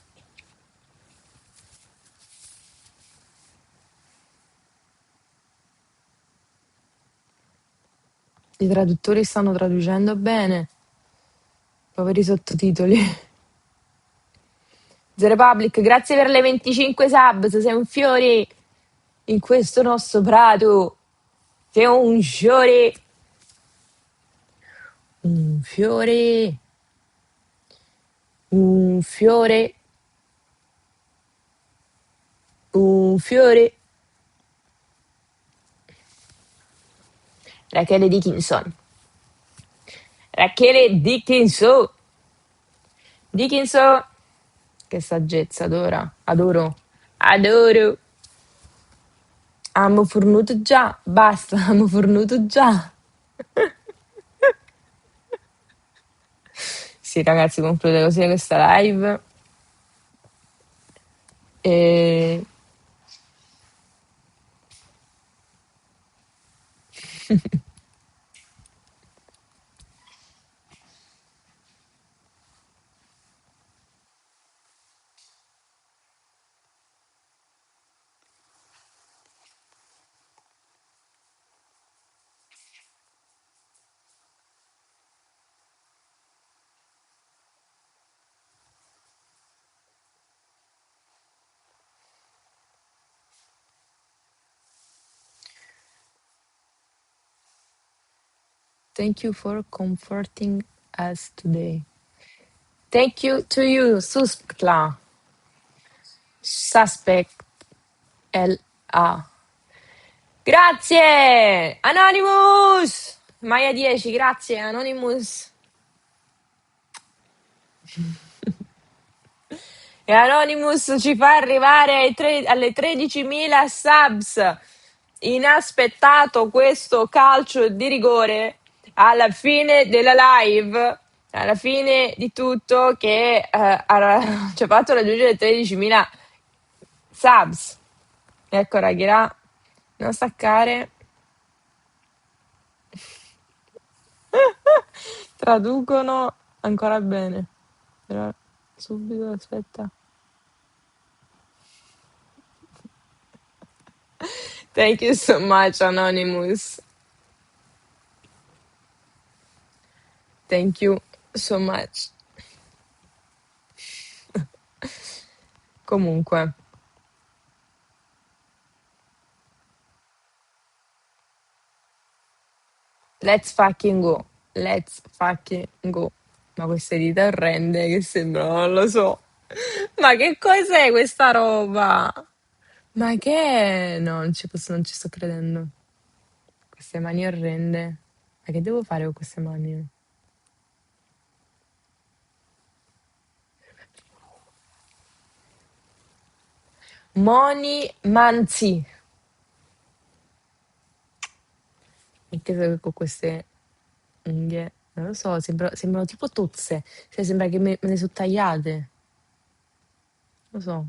I traduttori stanno traducendo bene, poveri sottotitoli. The Republic, grazie per le 25 subs, sei un fiore in questo nostro prato. Sei un fiore, un fiore, un fiore, un fiore. Rachele Dickinson. Rachele Dickinson. Dickinson. Che saggezza, adoro, adoro. Amo fornuto già, basta, amo fornuto già. Sì, ragazzi, conclude così questa live. E thank you for comforting us today. Thank you to you, Suspectla. Suspect LA. Grazie! Anonymous! Maya 10, grazie, Anonymous. E Anonymous ci fa arrivare alle 13.000 subs. Inaspettato questo calcio di rigore alla fine della live, alla fine di tutto, che ci ha fatto raggiungere 13.000 subs. Ecco, Raghira, non staccare. Traducono ancora bene. Però subito, aspetta. Thank you so much, Anonymous. Thank you so much. Comunque, let's fucking go. Let's fucking go. Ma queste dita orrende che sembrano, non lo so. Ma che cos'è questa roba? Ma che è? No, non ci sto credendo. Queste mani orrende. Ma che devo fare con queste mani? Moni Manzi. Anche con queste unghie, non lo so, sembrano tipo tozze. Cioè, sembra che me ne sono tagliate. Non lo so.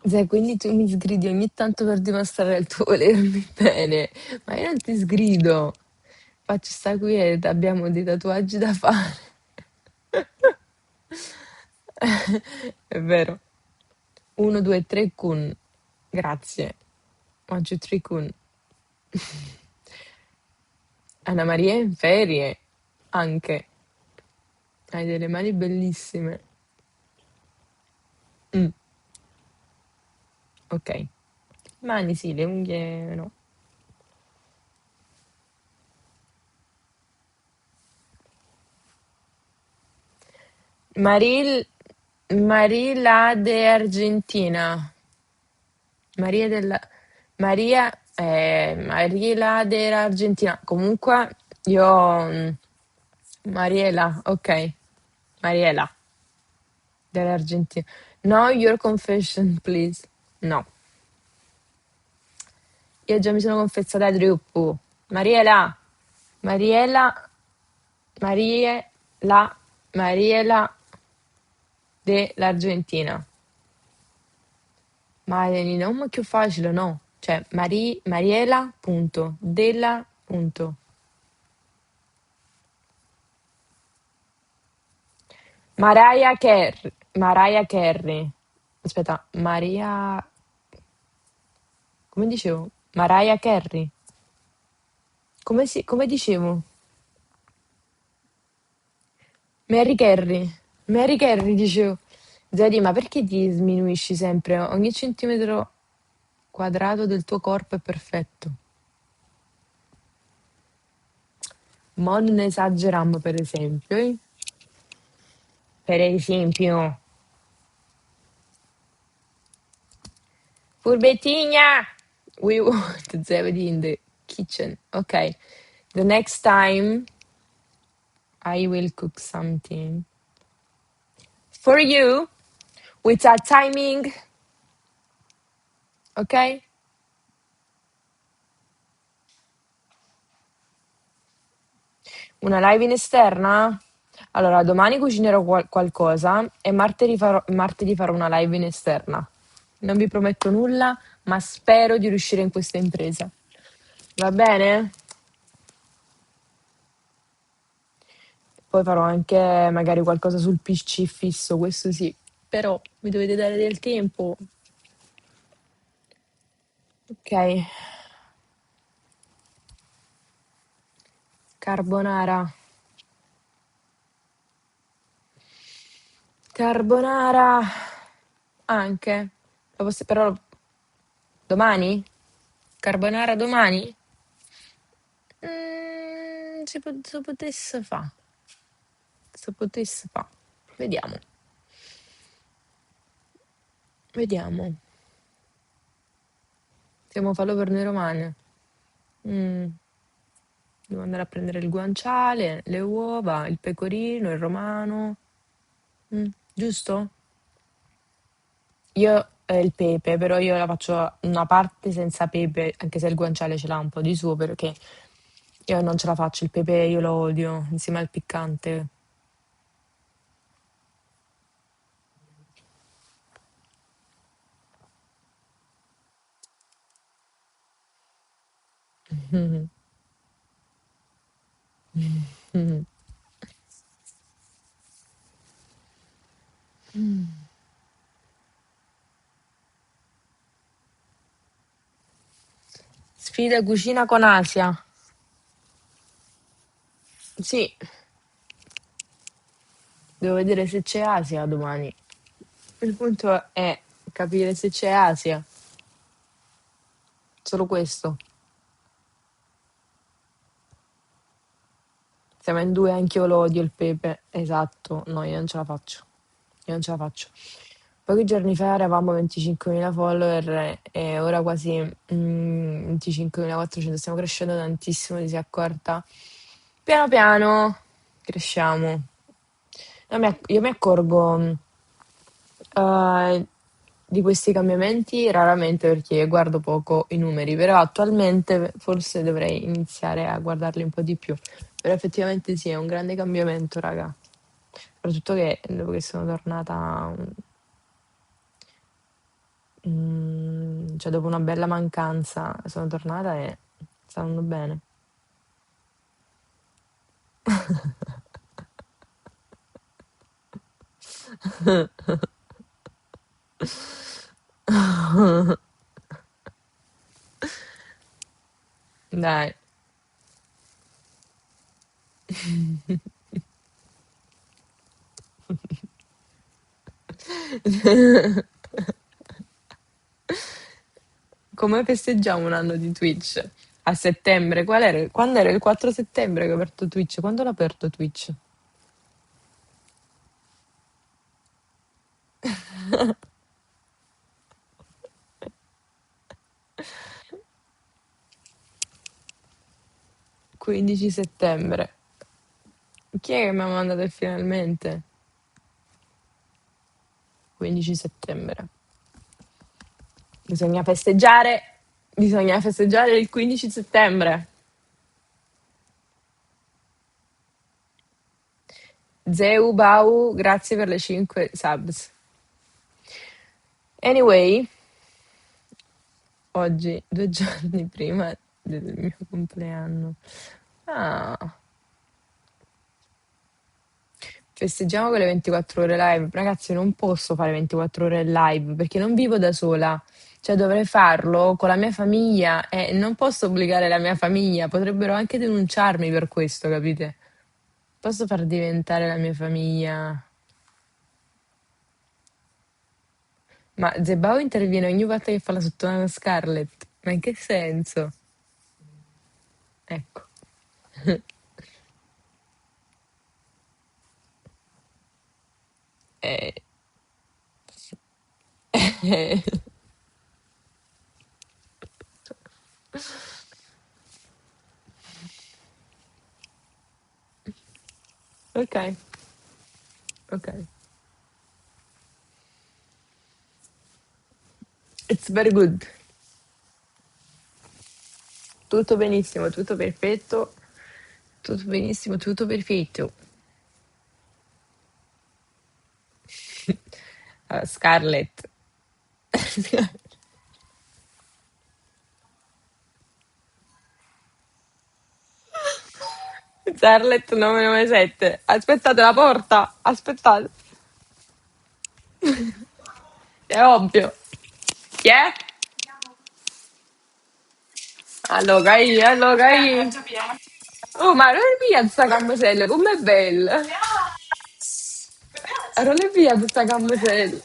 Se quindi tu mi sgridi ogni tanto per dimostrare il tuo volermi bene, ma io non ti sgrido. Faccio sta quieta, abbiamo dei tatuaggi da fare. È vero. 1, 2, 3 kun. Grazie. 1, 2, 3 kun. Anna Maria è in ferie. Anche. Hai delle mani bellissime. Mm, ok. Mani sì, le unghie no. Maril, Marila de Argentina. Maria della Mariela dell'Argentina. Comunque io Mariela, ok. Mariela dell'Argentina. No, your confession, please. No. Io già mi sono confessata al gruppo. Mariela, Mariela, Mariela, Mariela dell'Argentina. Ma non è più facile, no? Cioè, Mariela, punto, della, punto. Mariah Carey. Aspetta, come dicevo? Mariah Carey. Come dicevo? Mary Carey. Mary Carey, dicevo. Zedi, ma perché ti sminuisci sempre? Ogni centimetro quadrato del tuo corpo è perfetto. Ma non esageriamo, per esempio. Per esempio, furbettina! We want Zebedee in the kitchen. Okay. The next time I will cook something for you with a timing, ok? Una live in esterna? Allora, domani cucinerò qualcosa e martedì farò una live in esterna. Non vi prometto nulla, ma spero di riuscire in questa impresa. Va bene? Poi farò anche magari qualcosa sul PC fisso, questo sì. Però mi dovete dare del tempo. Ok. Carbonara. Carbonara. Anche. Però domani? Carbonara domani? Se potesse fa. Se potesse fa. Vediamo. Vediamo. Stiamo farlo per noi romane. Mm, Devo andare a prendere il guanciale, le uova, il pecorino, il romano. Giusto? Io il pepe, però io la faccio una parte senza pepe, anche se il guanciale ce l'ha un po' di suo, perché io non ce la faccio, il pepe io lo odio, insieme al piccante. Sfida cucina con Asia. Sì, devo vedere se c'è Asia domani. Il punto è capire se c'è Asia, solo questo. Siamo in due, anche io lo odio il pepe. Esatto, no, io non ce la faccio. Io non ce la faccio. Pochi giorni fa eravamo 25.000 follower e ora quasi 25.400. Stiamo crescendo tantissimo, ti sei accorta? Piano piano cresciamo. Io mi accorgo di questi cambiamenti raramente perché guardo poco i numeri, però attualmente forse dovrei iniziare a guardarli un po' di più. Però effettivamente sì, è un grande cambiamento, raga. Soprattutto che dopo che sono tornata Cioè dopo una bella mancanza sono tornata e sta andando bene. Dai. Come festeggiamo un anno di Twitch? A settembre? Quando era il 4 settembre che ho aperto Twitch? Quando l'ho aperto Twitch? 15 settembre. Chi è che mi ha mandato il finalmente? 15 settembre. Bisogna festeggiare, bisogna festeggiare il 15 settembre. Zeu Bau, grazie per le 5 subs. Anyway, oggi, 2 giorni prima del mio compleanno. Ah, festeggiamo con le 24 ore live. Ragazzi, non posso fare 24 ore live perché non vivo da sola. Cioè, dovrei farlo con la mia famiglia e non posso obbligare la mia famiglia. Potrebbero anche denunciarmi per questo, capite? Posso far diventare la mia famiglia. Ma Zebao interviene ogni volta che fa la sottomano Scarlett. Ma in che senso? Ecco. Eh, eh, ok, ok. It's very good. Tutto benissimo, tutto perfetto. Tutto benissimo, tutto perfetto. Scarlett. Scarlett 997. Aspettate la porta. Aspettate. È ovvio. Chi è? Allora, io. Oh, ma non è via sta cammosella, com'è bella. Non è via questa cammosella.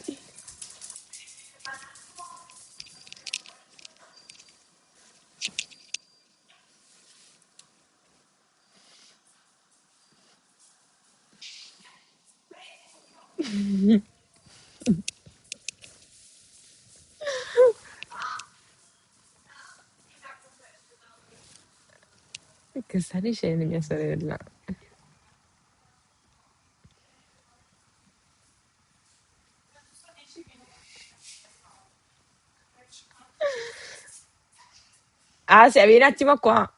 Che sta dicendo mia sorella? Ah, sì, vieni un attimo qua.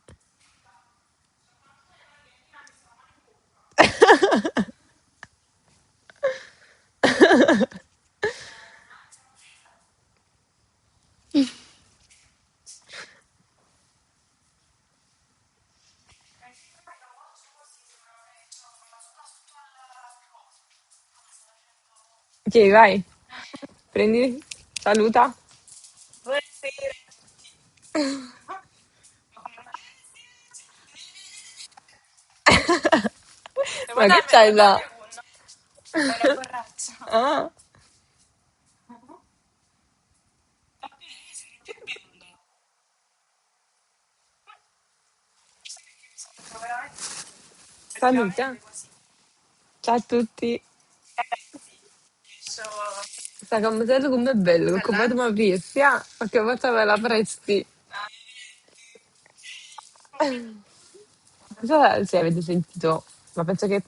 Chi, vai. Prendi, saluta. Ma che c'hai là? Ah, saluta. Ciao a tutti. Sta camminando com'è bello, come tu mi apri, sia, ma che volta me la presti? Non so se avete sentito, ma penso che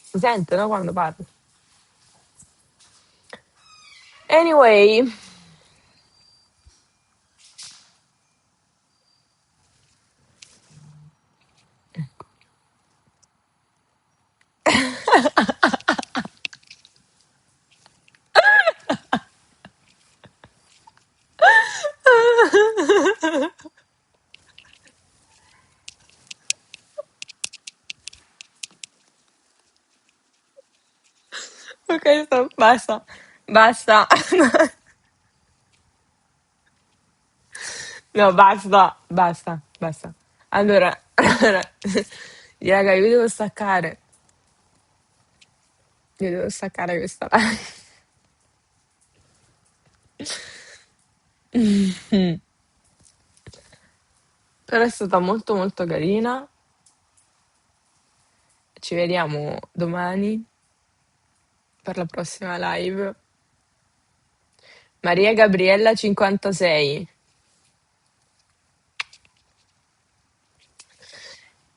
si sente, no, quando parlo. Anyway, Ok, stop, basta, basta. No, basta, basta, basta. Allora, raga, io devo staccare. Io devo staccare questa live. Però è stata molto molto carina. Ci vediamo domani per la prossima live. Maria Gabriella 56.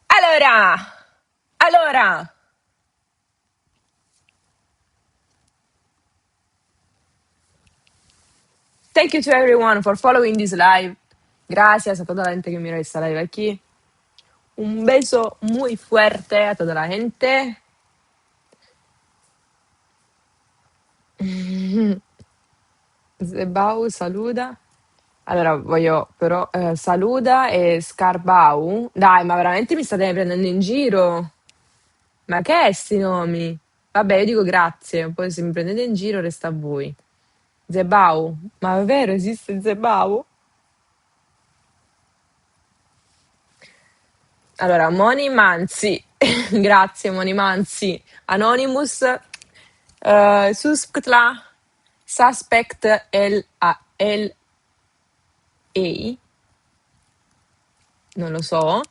Allora, allora, thank you to everyone for following this live. Gracias a toda la gente que mira esta live aquí. Un beso muy fuerte a toda la gente. Zebau saluda. Allora, voglio però saluda e Scarbau. Dai, ma veramente mi state prendendo in giro? Ma che è sti nomi? Vabbè, io dico grazie, poi se mi prendete in giro resta a voi. Zebau, ma è vero esiste Zebau? Allora, Moni Manzi, grazie Moni Manzi, Anonymous, Susktla, Suspect LA, non lo so,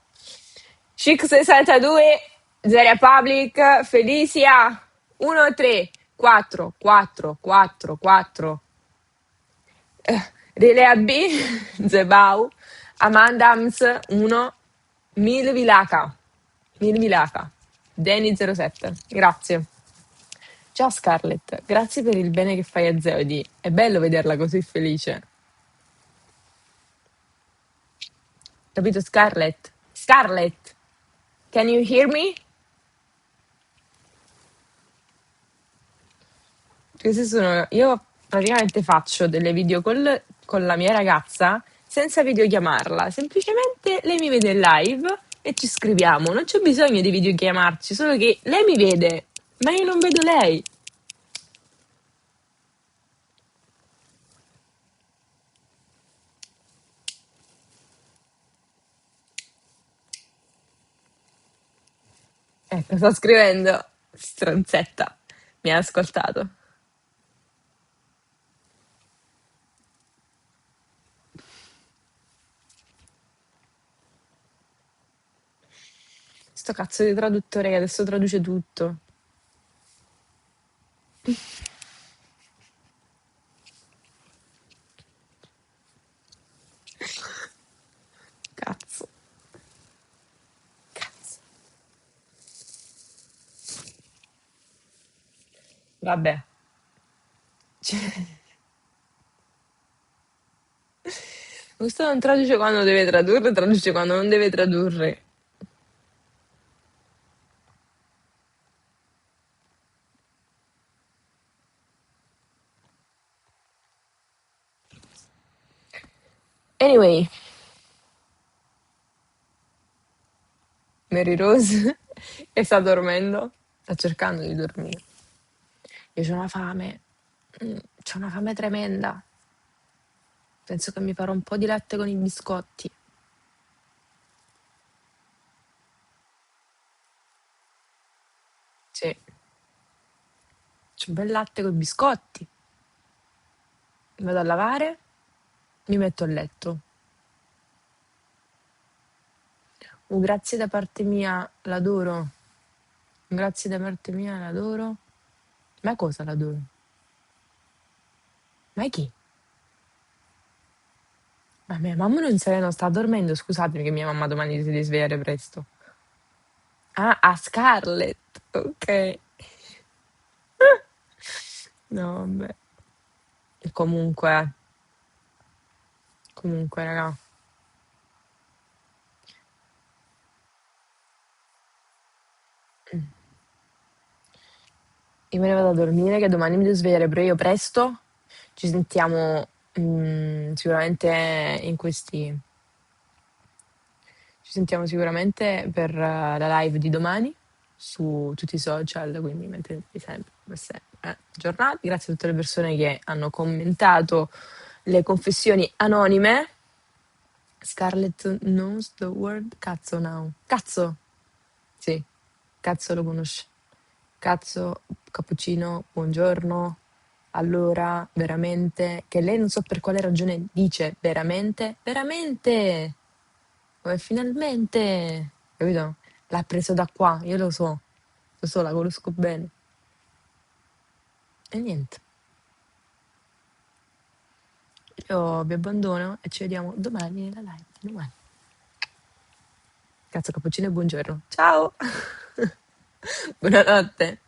Chic 62, Zeria Public, Felicia, 1, 3, 4, 4, 4, 4, Rilea B, Zebau, Amandams 1, Mil Vilaka, Mil Vilaka, Danny 07, grazie. Ciao Scarlett, grazie per il bene che fai a Zeodi. È bello vederla così felice. Capito Scarlett? Scarlett, can you hear me? Io praticamente faccio delle video call con la mia ragazza senza videochiamarla, semplicemente lei mi vede in live e ci scriviamo, non c'è bisogno di videochiamarci, solo che lei mi vede, ma io non vedo lei. Ecco, sto scrivendo, stronzetta, mi ha ascoltato. Sto cazzo di traduttore che adesso traduce tutto. Cazzo, cazzo. Vabbè. Cioè, questo non traduce quando deve tradurre, traduce quando non deve tradurre. Anyway, Mary Rose che sta dormendo, sta cercando di dormire. Io c'ho una fame, c'ho una fame tremenda. Penso che mi farò un po' di latte con i biscotti. Sì, c'ho un bel latte con i biscotti. Vado a lavare, mi metto a letto. Grazie da parte mia, l'adoro. Grazie da parte mia, l'adoro. Ma cosa l'adoro? Ma è chi? Ma mia mamma non sta dormendo, scusatemi che mia mamma domani si deve svegliare presto. Ah, a Scarlett, ok. No, vabbè. E comunque, raga. Io me ne vado a dormire che domani mi devo svegliare pure io presto. Ci sentiamo sicuramente in questi... Ci sentiamo sicuramente per la live di domani. su tutti i social, quindi mantenetevi sempre aggiornati. Grazie a tutte le persone che hanno commentato le confessioni anonime. Scarlett knows the word cazzo now. Cazzo! Sì, cazzo lo conosce. Cazzo, cappuccino, buongiorno. Allora, veramente, che lei non so per quale ragione dice veramente, veramente, come finalmente, capito? L'ha preso da qua, io lo so, la conosco bene. E niente, io vi abbandono e ci vediamo domani nella live. Domani. Cazzo, cappuccino e buongiorno. Ciao! Buonanotte.